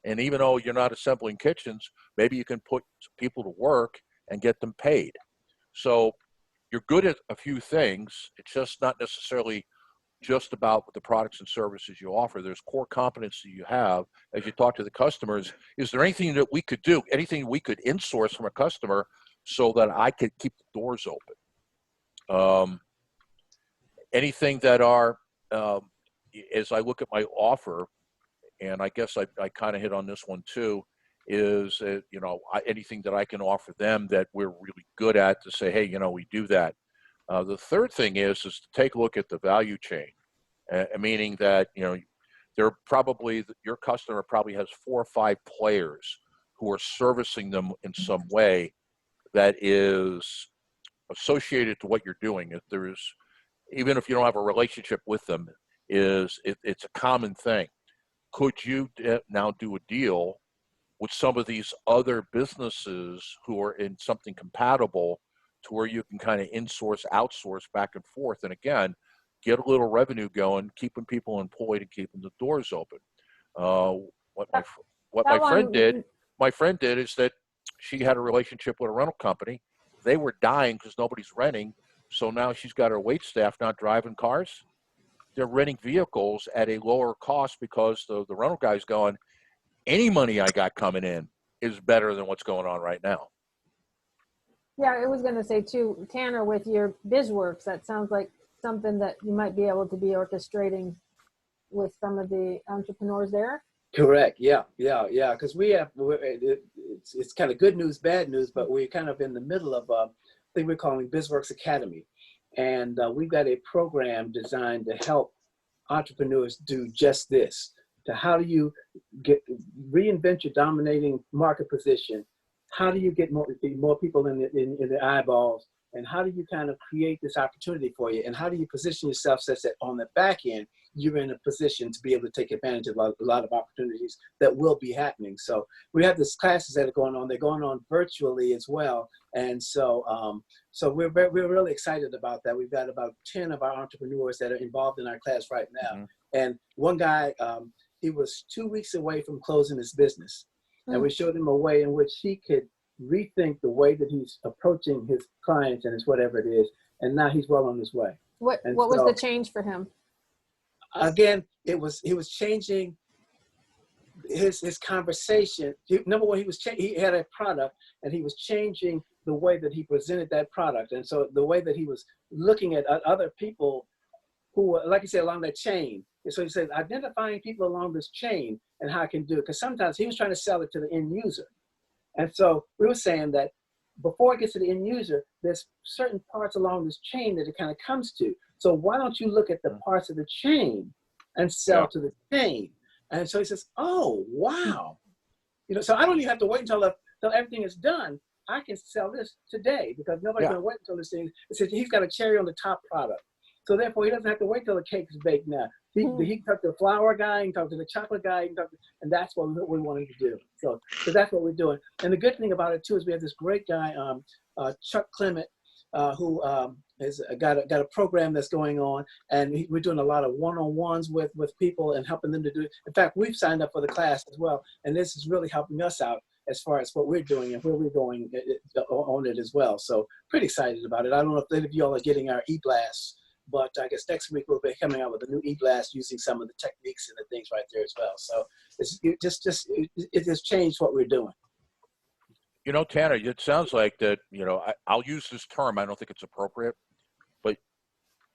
And even though you're not assembling kitchens, maybe you can put people to work and get them paid. So you're good at a few things. It's just not necessarily just about the products and services you offer. There's core competency you have as you talk to the customers. Is there anything that we could do, anything we could insource from a customer so that I could keep the doors open? Anything that are, as I look at my offer, and I guess I kind of hit on this one too, is, anything that I can offer them that we're really good at, to say, hey, we do that. The third thing is to take a look at the value chain, meaning that, your customer probably has 4 or 5 players who are servicing them in some way that is associated to what you're doing. If there's, even if you don't have a relationship with them, it's a common thing. Could you now do a deal with some of these other businesses who are in something compatible, to where you can kind of outsource back and forth, and again, get a little revenue going, keeping people employed and keeping the doors open. My friend did is that she had a relationship with a rental company. They were dying because nobody's renting, so now she's got her wait staff not driving cars. They're renting vehicles at a lower cost because the rental guy's going, any money I got coming in is better than what's going on right now. Yeah, I was going to say too, Tanner, with your BizWorks, that sounds like something that you might be able to be orchestrating with some of the entrepreneurs there. Correct. Yeah. Because it's kind of good news, bad news, but we're kind of in the middle of a thing we're calling BizWorks Academy. And we've got a program designed to help entrepreneurs do just this. To how do you reinvent your dominating market position? How do you get more people in the eyeballs? And how do you kind of create this opportunity for you? And how do you position yourself such that on the back end, you're in a position to be able to take advantage of a lot of opportunities that will be happening. So we have these classes that are going on. They're going on virtually as well. And so we're really excited about that. We've got about 10 of our entrepreneurs that are involved in our class right now. Mm-hmm. And one guy, he was 2 weeks away from closing his business. And we showed him a way in which he could rethink the way that he's approaching his clients and his whatever it is. And now he's well on his way. What And was so, the change for him? Again, he was changing his conversation. Number one, he had a product, and he was changing the way that he presented that product. And so the way that he was looking at other people who were, like you said, along that chain. And so he said, identifying people along this chain and how I can do it. Because sometimes he was trying to sell it to the end user. And so we were saying that before it gets to the end user, there's certain parts along this chain that it kind of comes to. So why don't you look at the parts of the chain and sell to the chain? And so he says, oh, wow. So I don't even have to wait until everything is done. I can sell this today because nobody's going to wait until this thing. It says he's got a cherry on the top product. So therefore, he doesn't have to wait till the cake is baked now. He can talk to the flour guy, he can talk to the chocolate guy, he can talk to, and that's what we wanted to do. So that's what we're doing. And the good thing about it, too, is we have this great guy, Chuck Clement, who has got a program that's going on, and we're doing a lot of one-on-ones with people and helping them to do it. In fact, we've signed up for the class as well, and this is really helping us out as far as what we're doing and where we're going on it as well. So pretty excited about it. I don't know if any of y'all are getting our e-blast, but I guess next week we'll be coming out with a new e-blast using some of the techniques and the things right there as well. So it has changed what we're doing. Tanner, it sounds like that, I'll use this term. I don't think it's appropriate, but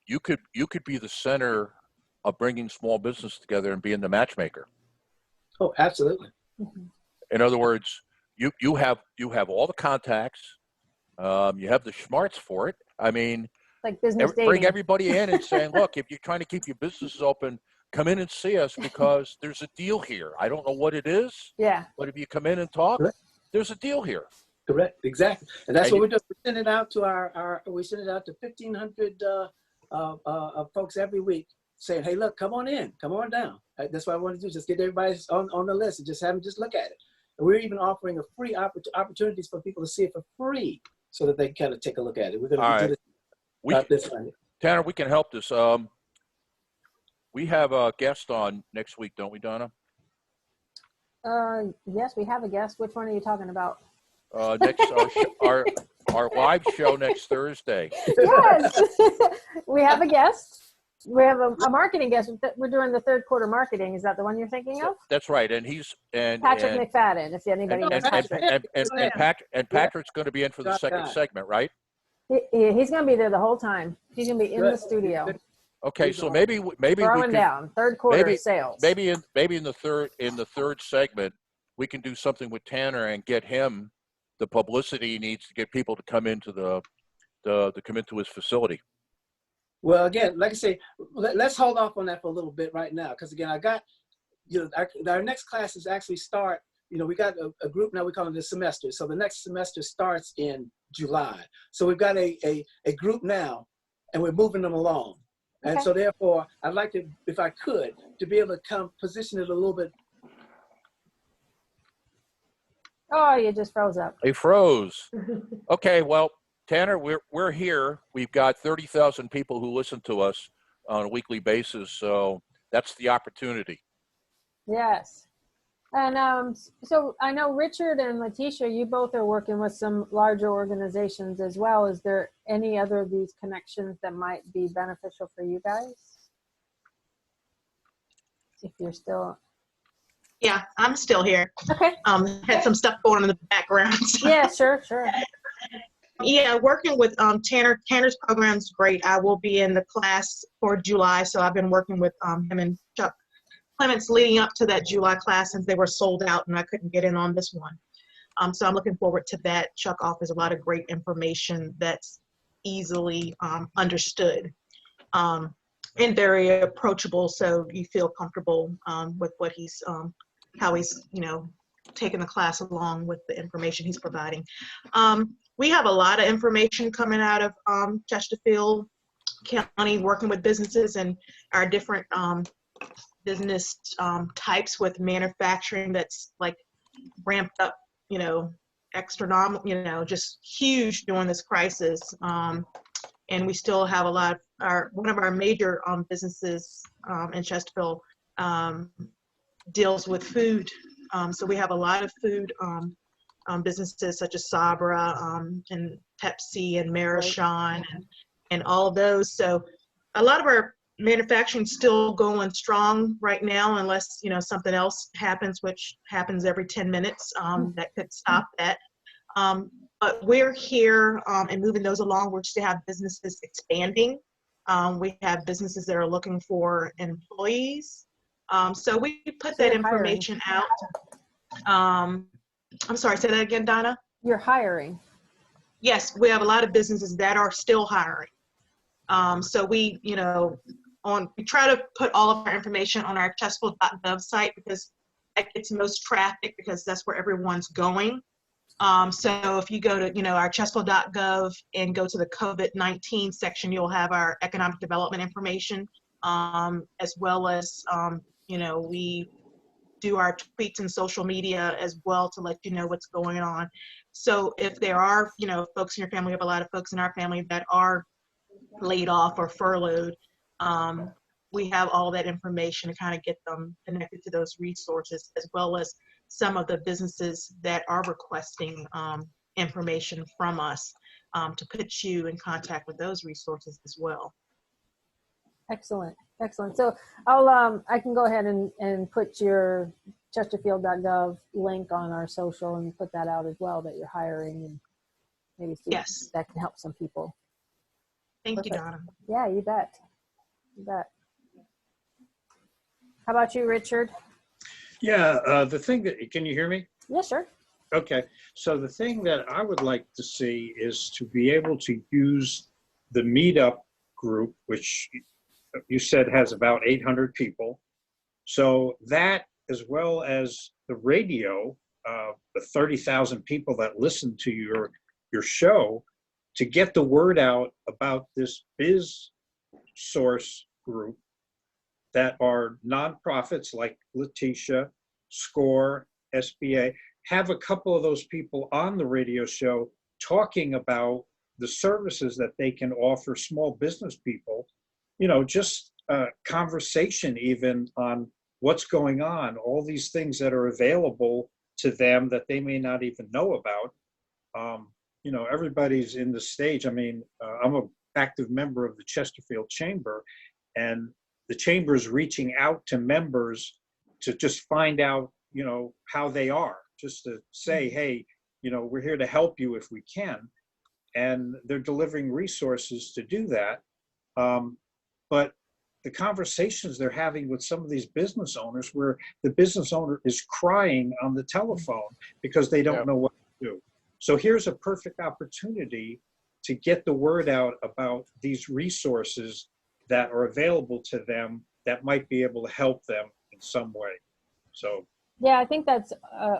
you could be the center of bringing small business together and being the matchmaker. Oh, absolutely. In other words, you have all the contacts. You have the smarts for it. I mean, like business dating. Bring everybody in and saying, look, if you're trying to keep your businesses open, come in and see us because there's a deal here. I don't know what it is. Yeah. But if you come in and talk, there's a deal here. Correct. Exactly. And that's what we're doing. We send it out to we send it out to 1,500 folks every week saying, hey, look, come on in, come on down. That's what I want to do. Just get everybody on the list and just have them just look at it. And we're even offering a free opportunities for people to see it for free so that they can kind of take a look at it. We're going to do this. Tanner, we can help this. We have a guest on next week, don't we, Donna? Yes, we have a guest. Which one are you talking about? Our live show next Thursday. Yes, we have a guest. We have a marketing guest. We're doing the third quarter marketing. Is that the one you're thinking of? That's right, and he's Patrick McFadden. If anybody knows Patrick. And Patrick's going to be in for the second segment, right? He's going to be there the whole time. He's going to be in the studio. Okay, so maybe throwing we down third quarter sales. Maybe in the third segment we can do something with Tanner and get him the publicity he needs to get people to come into come into his facility. Well, again, like I say, let's hold off on that for a little bit right now, because again, I got our next classes actually start. We got a group now. We call it the semester. So the next semester starts in July. So we've got a group now, and we're moving them along. And so therefore, I'd like to, if I could, to be able to position it a little bit. Oh, you just froze up. He froze. Okay, well, Tanner, we're here. We've got 30,000 people who listen to us on a weekly basis, so that's the opportunity. Yes. And so I know Richard and Letitia, you both are working with some larger organizations as well. Is there any other of these connections that might be beneficial for you guys? If you're still... Yeah, I'm still here. Okay. Had some stuff going on in the background. Yeah, sure. Yeah, working with Tanner. Tanner's program is great. I will be in the class for July, so I've been working with him and Chuck Clements leading up to that July class since they were sold out and I couldn't get in on this one. So I'm looking forward to that. Chuck offers a lot of great information that's easily understood and very approachable, so you feel comfortable with what he's how he's taking the class along with the information he's providing. We have a lot of information coming out of Chesterfield County, working with businesses and our different business types with manufacturing that's like ramped up, astronomical, just huge during this crisis. And we still have a lot of one of our major businesses in Chesterfield deals with food. So we have a lot of food businesses such as Sabra and Pepsi and Marichon and all of those. So a lot of our manufacturing still going strong right now, unless something else happens, which happens every 10 minutes that could stop that. But we're here and moving those along. We still have businesses expanding. We have businesses that are looking for employees. So we put that information out. I'm sorry, say that again, Donna? You're hiring. Yes, we have a lot of businesses that are still hiring. So we try to put all of our information on our Chesterfield.gov site because that gets most traffic because that's where everyone's going. So if you go to, our Chesterfield.gov and go to the COVID-19 section, you'll have our economic development information, as well as, we do our tweets and social media as well to let you know what's going on. So if there are, folks in your family, we have a lot of folks in our family that are laid off or furloughed, we have all that information to kind of get them connected to those resources, as well as some of the businesses that are requesting information from us to put you in contact with those resources as well. Excellent, excellent. So I can go ahead and put your Chesterfield.gov link on our social and put that out as well, that you're hiring, and maybe see if that can help some people. Thank you, Donna. Yeah, you bet. You bet. How about you, Richard? Yeah, the thing that, can you hear me? Yeah, sure. Okay, so the thing that I would like to see is to be able to use the meetup group, which you said has about 800 people. So that, as well as the radio, the 30,000 people that listen to your show, to get the word out about this BizSource group that are nonprofits like Letitia, SCORE, SBA, have a couple of those people on the radio show talking about the services that they can offer small business people, just a conversation even on what's going on, all these things that are available to them that they may not even know about. Everybody's in the stage. I mean, I'm an active member of the Chesterfield Chamber, and the chamber is reaching out to members to just find out, how they are, just to say, hey, we're here to help you if we can. And they're delivering resources to do that. But the conversations they're having with some of these business owners, where the business owner is crying on the telephone because they don't know what to do. So here's a perfect opportunity to get the word out about these resources that are available to them that might be able to help them in some way. So yeah, I think that's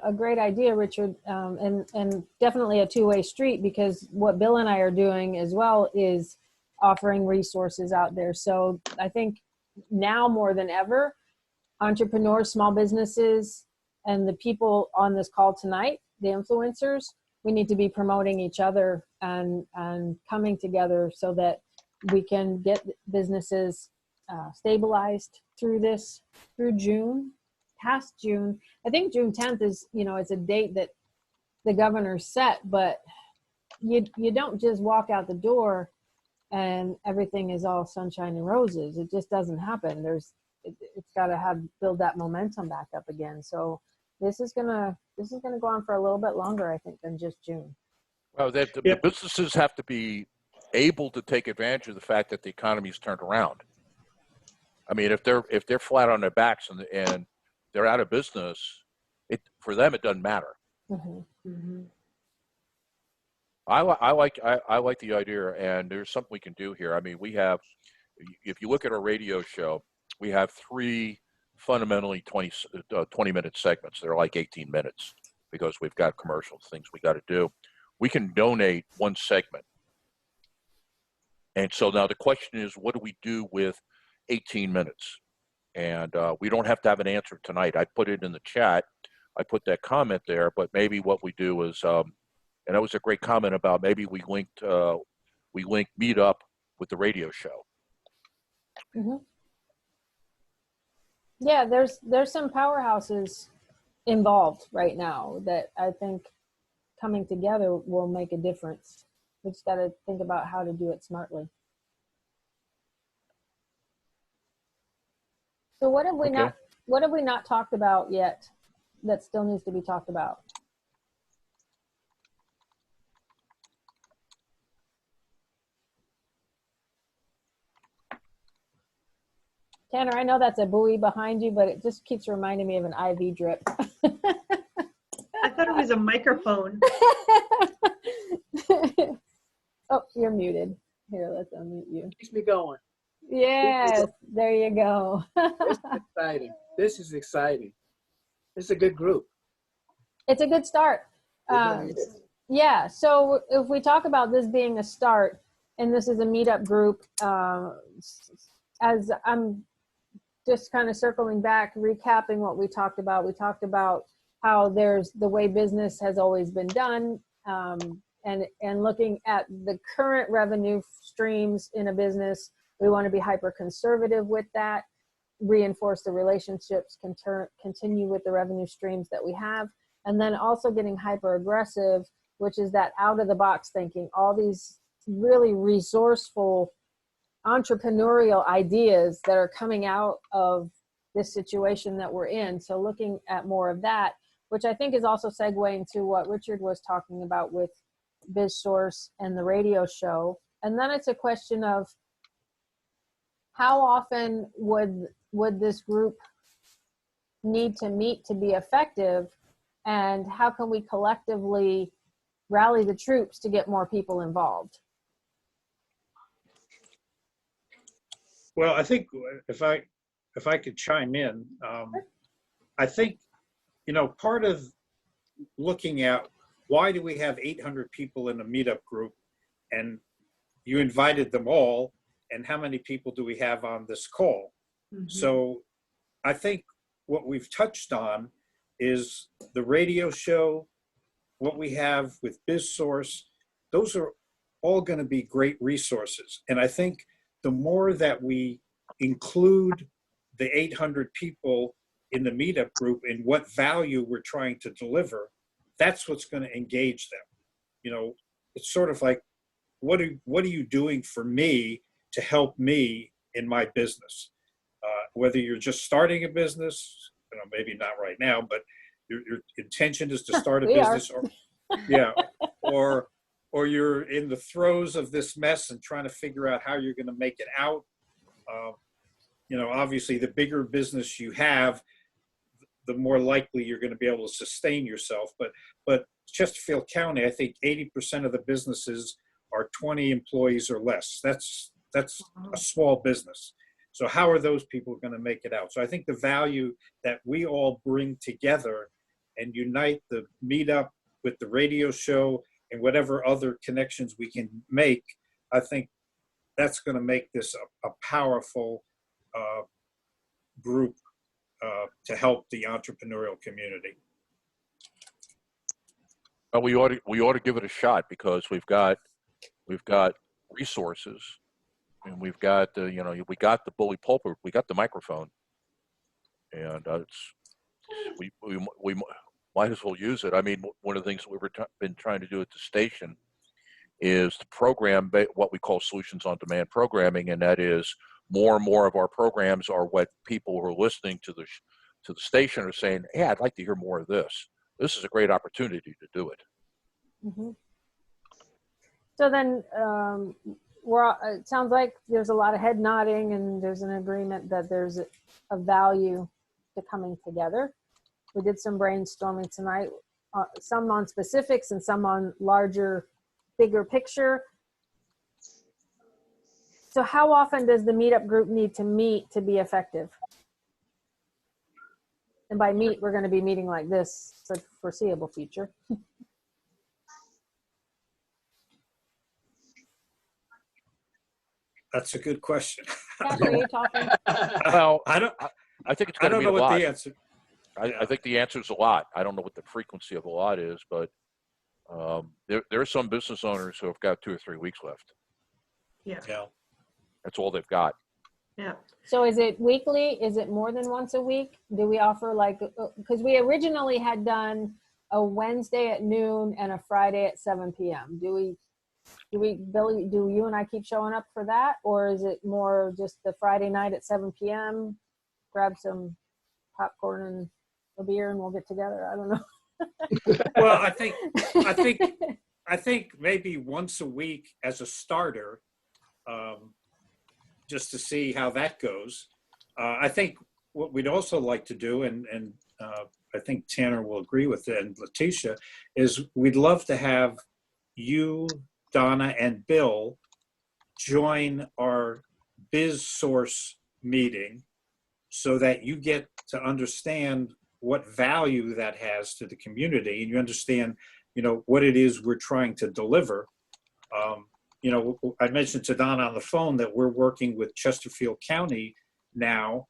a great idea, Richard, and definitely a two-way street, because what Bill and I are doing as well is offering resources out there. So I think now more than ever, entrepreneurs, small businesses, and the people on this call tonight, the influencers, we need to be promoting each other and coming together so that we can get businesses stabilized through June, past June. I think June 10th is, it's a date that the governor set, but you don't just walk out the door and everything is all sunshine and roses. It just doesn't happen. It's got to build that momentum back up again. So this is gonna go on for a little bit longer, I think, than just June. Well, the businesses have to be able to take advantage of the fact that the economy's turned around. I mean, if they're flat on their backs and they're out of business, for them it doesn't matter. Mm-hmm. Mm-hmm. I like the idea, and there's something we can do here. I mean, we have, if you look at our radio show, we have 3 fundamentally 20-minute segments. They're like 18 minutes because we've got commercial things we got to do. We can donate 1 segment. And so now the question is, what do we do with 18 minutes? And we don't have to have an answer tonight. I put it in the chat. I put that comment there, but maybe what we do is, and that was a great comment about maybe we link Meet Up with the radio show. Mm-hmm. Yeah, there's some powerhouses involved right now that I think coming together will make a difference. We just got to think about how to do it smartly. So what have we Okay. not talked about yet that still needs to be talked about? Tanner, I know that's a buoy behind you, but it just keeps reminding me of an IV drip. I thought it was a microphone. Oh, you're muted. Here, let's unmute you. Keeps me going. Yes, there you go. This is exciting. This is exciting. This is a good group. It's a good start. It really is. Yeah, so if we talk about this being a start, and this is a meetup group, as I'm just kind of circling back, recapping what we talked about how there's the way business has always been done, and looking at the current revenue streams in a business. We want to be hyper conservative with that, reinforce the relationships, continue with the revenue streams that we have, and then also getting hyper aggressive, which is that out of the box thinking, all these really resourceful entrepreneurial ideas that are coming out of this situation that we're in. So looking at more of that, which I think is also segueing to what Richard was talking about with BizSource and the radio show. And then it's a question of how often would this group need to meet to be effective, and how can we collectively rally the troops to get more people involved? Well, I think if I could chime in, I think, part of looking at why do we have 800 people in a meetup group, and you invited them all, and how many people do we have on this call? Mm-hmm. So I think what we've touched on is the radio show, what we have with BizSource. Those are all going to be great resources. And I think the more that we include the 800 people in the meetup group and what value we're trying to deliver, that's what's going to engage them. It's sort of like, what are you doing for me to help me in my business? Whether you're just starting a business, maybe not right now, but your intention is to start a business, or you're in the throes of this mess and trying to figure out how you're going to make it out. Obviously, the bigger business you have, the more likely you're going to be able to sustain yourself. But Chesterfield County, I think 80% of the businesses are 20 employees or less. That's a small business. So how are those people going to make it out? So I think the value that we all bring together and unite the meetup with the radio show and whatever other connections we can make, I think that's going to make this a powerful group to help the entrepreneurial community. Well, we ought to give it a shot, because we've got resources, and we've got we got the bully pulpit, we got the microphone, and we might as well use it. I mean, one of the things we've been trying to do at the station is to program what we call solutions on demand programming, and that is more and more of our programs are what people who are listening to the station are saying, hey, I'd like to hear more of this. This is a great opportunity to do it. Mm-hmm. So then it sounds like there's a lot of head nodding, and there's an agreement that there's a value to coming together. We did some brainstorming tonight, some on specifics and some on larger, bigger picture. So how often does the meetup group need to meet to be effective? And by meet, we're going to be meeting like this for the foreseeable future. That's a good question. Cash, are you talking? Well, I think it's going to be a lot. what the answer. I think the answer is a lot. I don't know what the frequency of a lot is, but there are some business owners who have got 2 or 3 weeks left. Yeah. Yeah. That's all they've got. Yeah. So is it weekly? Is it more than once a week? Do we offer like, because we originally had done a Wednesday at noon and a Friday at 7 p.m. Billy, do you and I keep showing up for that? Or is it more just the Friday night at 7 p.m., grab some popcorn and a beer and we'll get together? I don't know. Well, I think maybe once a week as a starter, just to see how that goes. I think what we'd also like to do, and I think Tanner will agree with it, and Letitia, is we'd love to have you, Donna, and Bill join our BizSource meeting so that you get to understand what value that has to the community, and you understand, what it is we're trying to deliver. I mentioned to Donna on the phone that we're working with Chesterfield County now,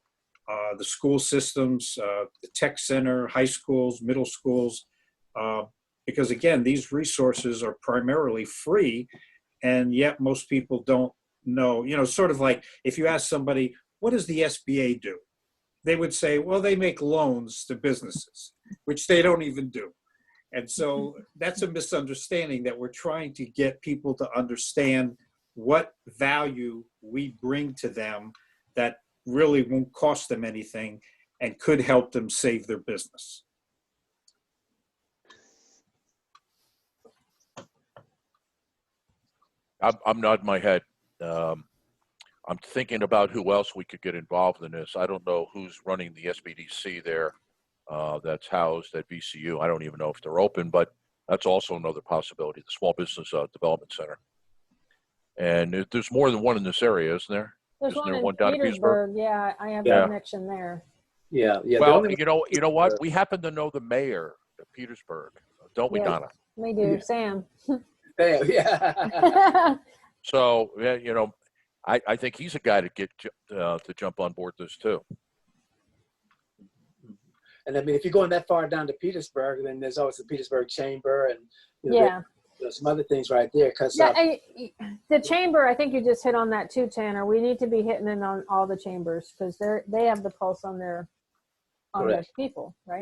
the school systems, the tech center, high schools, middle schools, because again, these resources are primarily free, and yet most people don't know, sort of like if you ask somebody, what does the SBA do? They would say, well, they make loans to businesses, which they don't even do. And so that's a misunderstanding, that we're trying to get people to understand what value we bring to them that really won't cost them anything and could help them save their business. I'm nodding my head. I'm thinking about who else we could get involved in this. I don't know who's running the SBDC there. That's housed at VCU. I don't even know if they're open, but that's also another possibility, the Small Business Development Center. And there's more than one in this area, isn't there? There's Isn't one there in one down in Petersburg. Yeah, I have a connection there. Yeah. Well, you know what? We happen to know the mayor of Petersburg, don't we, Yeah. Donna? We do, Sam. Yeah. So, yeah, I think he's a guy to get to jump on board this too. And I mean, if you're going that far down to Petersburg, then there's always the Petersburg Chamber and there's some other things right there. Because the chamber, I think you just hit on that too, Tanner. We need to be hitting in on all the chambers because they have the pulse on their people, right?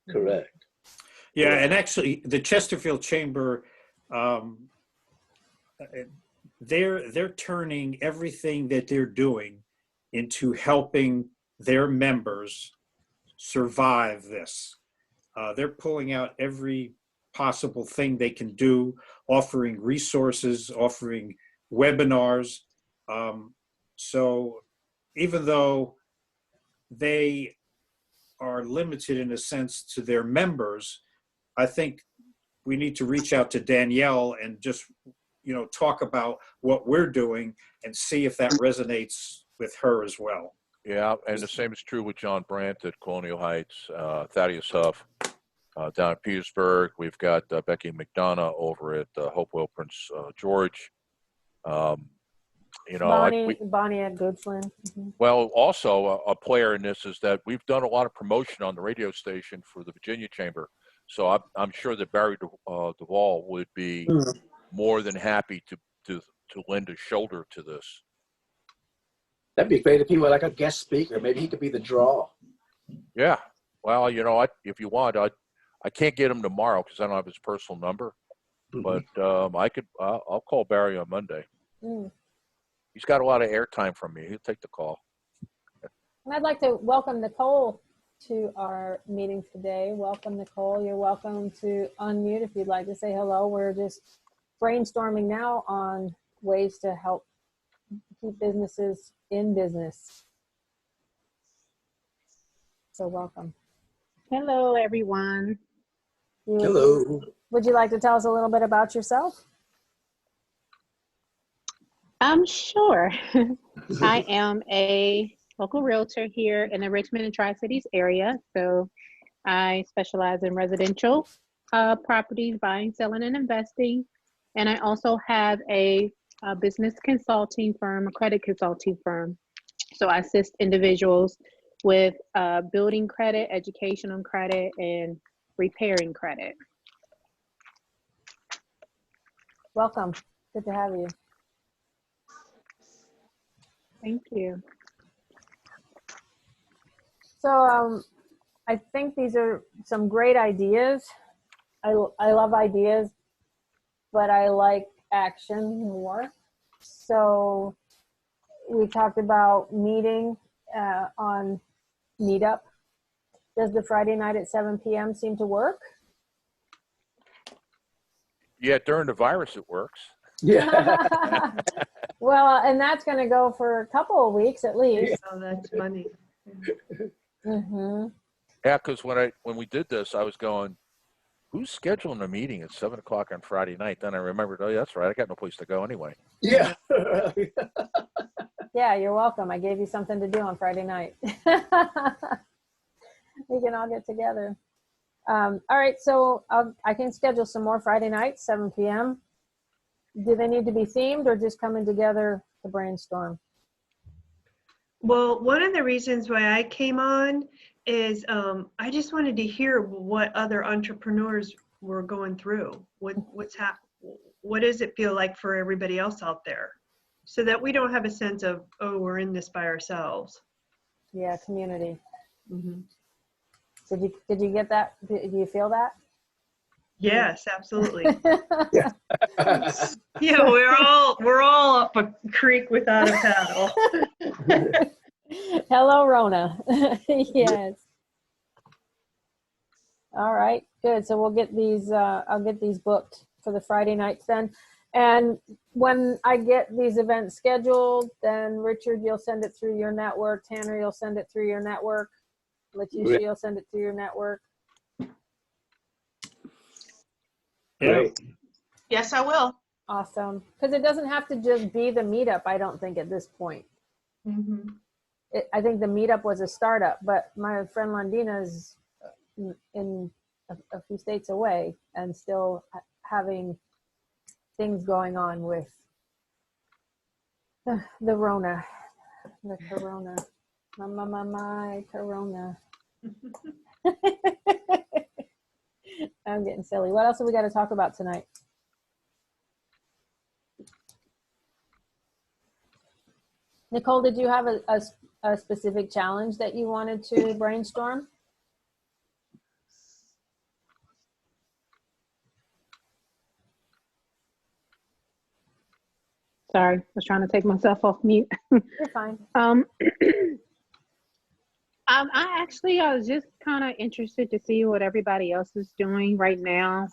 Correct. Yeah, and actually, the Chesterfield Chamber, they're turning everything that they're doing into helping their members survive this. They're pulling out every possible thing they can do, offering resources, offering webinars. So even though they are limited in a sense to their members, I think we need to reach out to Danielle and just, talk about what we're doing and see if that resonates with her as well. Yeah, and the same is true with John Brandt at Colonial Heights, Thaddeus Huff down in Petersburg. We've got Becky McDonough over at Hopewell Prince George. Bonnie at Goodsland. Mm-hmm. Well, also a player in this is that we've done a lot of promotion on the radio station for the Virginia Chamber. So I'm sure that Barry Duvall would be more than happy to lend a shoulder to this. That'd be great if he were like a guest speaker. Maybe he could be the draw. Yeah. Well, if you want, I can't get him tomorrow because I don't have his personal number. But I'll call Barry on Monday. He's got a lot of airtime from me. He'll take the call. And I'd like to welcome Nicole to our meeting today. Welcome, Nicole. You're welcome to unmute if you'd like to say hello. We're just brainstorming now on ways to help keep businesses in business. So welcome. Hello, everyone. Hello. Would you like to tell us a little bit about yourself? Sure. I am a local realtor here in the Richmond and Tri-Cities area. So I specialize in residential properties, buying, selling, and investing. And I also have a business consulting firm, a credit consulting firm. So I assist individuals with building credit, education on credit, and repairing credit. Welcome. Good to have you. Thank you. So I think these are some great ideas. I love ideas, but I like action more. So we talked about meeting on Meetup. Does the Friday night at 7 p.m. seem to work? Yeah, during the virus, it works. Yeah. Well, and that's going to go for a couple of weeks at least. Oh, that's funny. Mm-hmm. Yeah, because when we did this, I was going, who's scheduling a meeting at 7 o'clock on Friday night? Then I remembered, oh, yeah, that's right. I got no place to go anyway. Yeah. Yeah, you're welcome. I gave you something to do on Friday night. We can all get together. All right, so I can schedule some more Friday nights, 7 p.m. Do they need to be themed or just coming together to brainstorm? Well, one of the reasons why I came on is I just wanted to hear what other entrepreneurs were going through. What does it feel like for everybody else out there? So that we don't have a sense of, oh, we're in this by ourselves. Yeah, community. Mm-hmm. So did you get that? Do you feel that? Yes, absolutely. Yeah, we're all up a creek without a paddle. Hello, Rona. Yes. All right, good. So we'll get these, I'll get these booked for the Friday nights then. And when I get these events scheduled, then Richard, you'll send it through your network. Tanner, you'll send it through your network. Leticia, you'll send it through your network. Yeah. Yes, I will. Awesome. Because it doesn't have to just be the meetup, I don't think, at this point. Mm-hmm. I think the meetup was a startup, but my friend Londina is in a few states away and still having things going on with the Rona, the Corona, my Corona. I'm getting silly. What else have we got to talk about tonight? Nicole, did you have a specific challenge that you wanted to brainstorm? Sorry, I was trying to take myself off mute. You're fine. I was just kind of interested to see what everybody else is doing right now.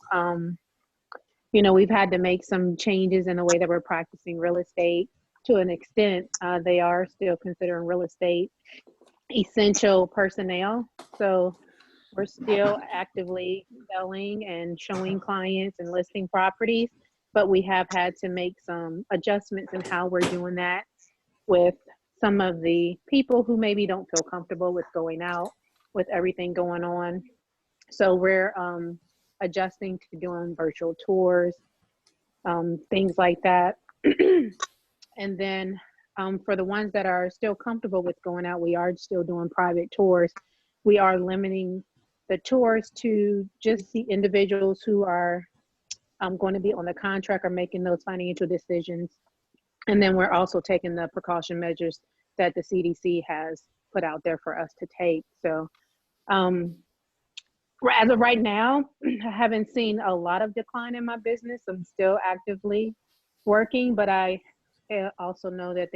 You know, we've had to make some changes in the way that we're practicing real estate. To an extent, they are still considering real estate essential personnel. So we're still actively selling and showing clients and listing properties, but we have had to make some adjustments in how we're doing that with some of the people who maybe don't feel comfortable with going out with everything going on. So we're adjusting to doing virtual tours, things like that. And then for the ones that are still comfortable with going out, we are still doing private tours. We are limiting the tours to just the individuals who are going to be on the contract or making those financial decisions. And then we're also taking the precaution measures that the CDC has put out there for us to take. So as of right now, I haven't seen a lot of decline in my business. I'm still actively working, but I also know that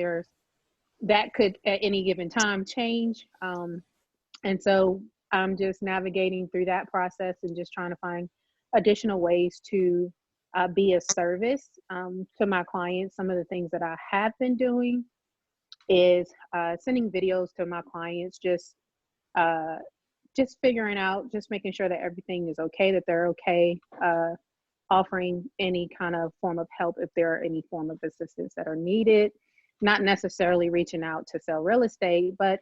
that could at any given time change. And so I'm just navigating through that process and just trying to find additional ways to be a service to my clients. Some of the things that I have been doing is sending videos to my clients, just figuring out, just making sure that everything is okay, that they're okay, offering any kind of form of help if there are any form of assistance that are needed, not necessarily reaching out to sell real estate, but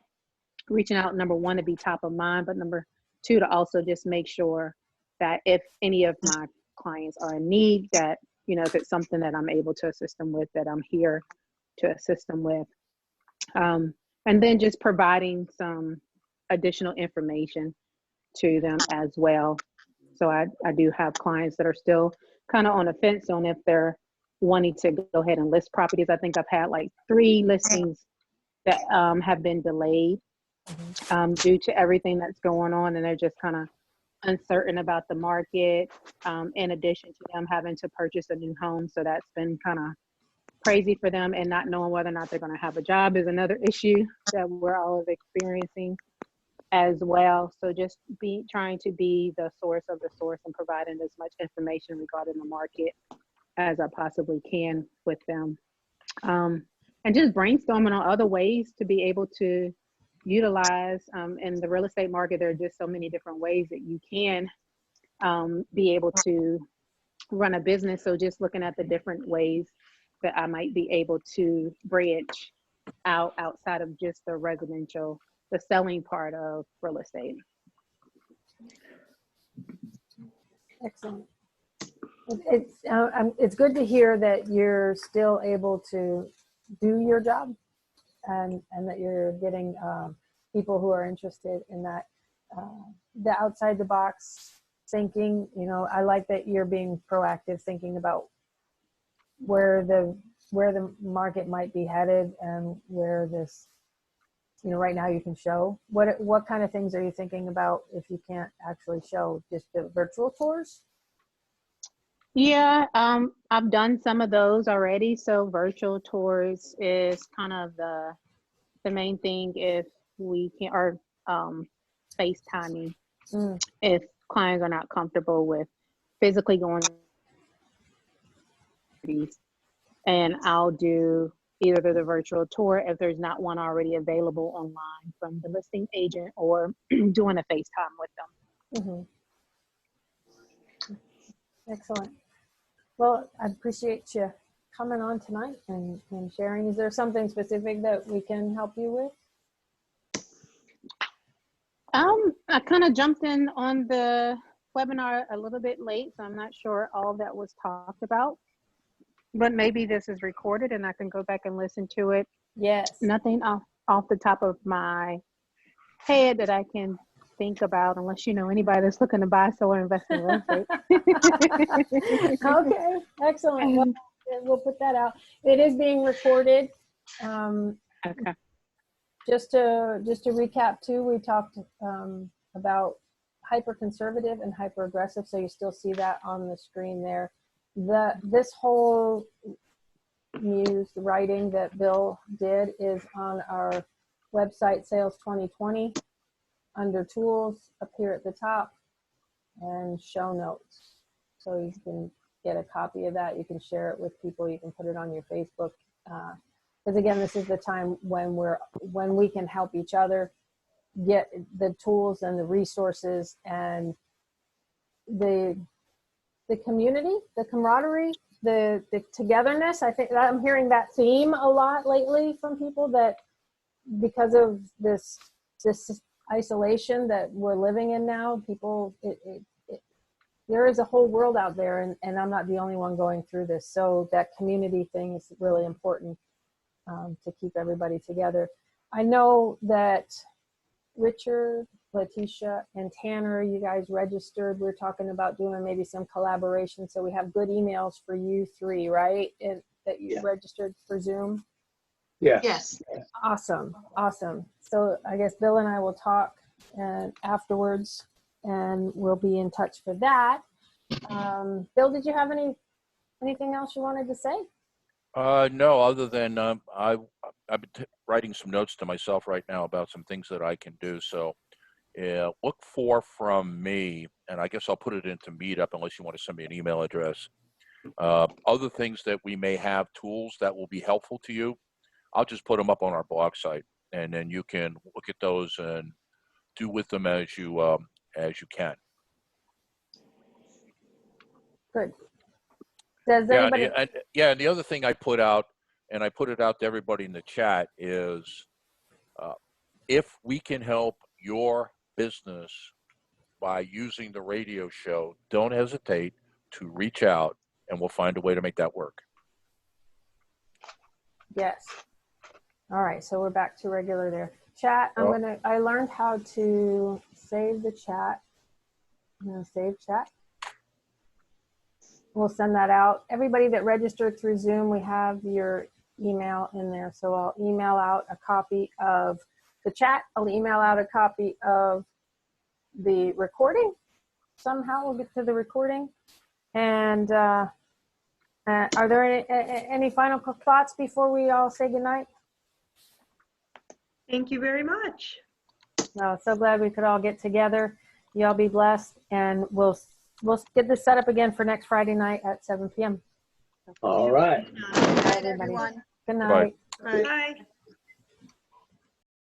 reaching out, number one, to be top of mind, but number two, to also just make sure that if any of my clients are in need, that, you know, if it's something that I'm able to assist them with, that I'm here to assist them with. And then just providing some additional information to them as well. So I do have clients that are still kind of on the fence on if they're wanting to go ahead and list properties. I think I've had like 3 listings that have been delayed due to everything that's going on, and they're just kind of uncertain about the market, in addition to them having to purchase a new home. So that's been kind of crazy for them, and not knowing whether or not they're going to have a job is another issue that we're all experiencing as well. So just trying to be the source of the source and providing as much information regarding the market as I possibly can with them. And just brainstorming on other ways to be able to utilize, in the real estate market, there are just so many different ways that you can be able to run a business. So just looking at the different ways that I might be able to branch outside of just the residential, the selling part of real estate. Excellent. It's good to hear that you're still able to do your job, and that you're getting people who are interested in that, the outside the box thinking. You know, I like that you're being proactive, thinking about where the market might be headed, and where this, you know, right now you can show. What kind of things are you thinking about if you can't actually show? Just the virtual tours? Yeah, I've done some of those already. So virtual tours is kind of the main thing if we can, or FaceTiming if clients are not comfortable with physically going. And I'll do either the virtual tour if there's not one already available online from the listing agent, or doing a FaceTime with them. Excellent. Well, I appreciate you coming on tonight and sharing. Is there something specific that we can help you with? I kind of jumped in on the webinar a little bit late, so I'm not sure all that was talked about, but maybe this is recorded and I can go back and listen to it. Yes. Nothing off the top of my head that I can think about, unless you know anybody that's looking to buy, sell, or invest in real estate. Okay, excellent. Well, we'll put that out. It is being recorded. Okay. Just to recap too, we talked about hyper conservative and hyper aggressive. So you still see that on the screen there. This whole writing that Bill did is on our website, Sales 2020, under tools up here at the top, and show notes. So you can get a copy of that. You can share it with people. You can put it on your Facebook. Because again, this is the time when we can help each other get the tools and the resources and the community, the camaraderie, the togetherness. I think I'm hearing that theme a lot lately from people, that because of this isolation that we're living in now, people, there is a whole world out there, and I'm not the only one going through this. So that community thing is really important, to keep everybody together. I know that Richard, Letitia, and Tanner, you guys registered. We're talking about doing maybe some collaboration. So we have good emails for you three, right? And that you registered for Zoom? Yes. Awesome. So I guess Bill and I will talk afterwards, and we'll be in touch for that. Bill, did you have anything else you wanted to say? No, other than I've been writing some notes to myself right now about some things that I can do. So look for from me, and I guess I'll put it into Meetup unless you want to send me an email address. Other things that we may have, tools that will be helpful to you, I'll just put them up on our blog site, and then you can look at those and do with them as you can. Good. Does anybody? And the other thing I put out, and I put it out to everybody in the chat, is if we can help your business by using the radio show, don't hesitate to reach out, and we'll find a way to make that work. Yes. All right, so we're back to regular there. Chat, I learned how to save the chat. I'm gonna save chat. We'll send that out. Everybody that registered through Zoom, we have your email in there. So I'll email out a copy of the chat. I'll email out a copy of the recording. Somehow we'll get to the recording. And are there any final thoughts before we all say goodnight? Thank you very much. No, so glad we could all get together. You all be blessed, and we'll get this set up again for next Friday night at 7 p.m. All right. Good night, everyone. Good night. Bye. Bye.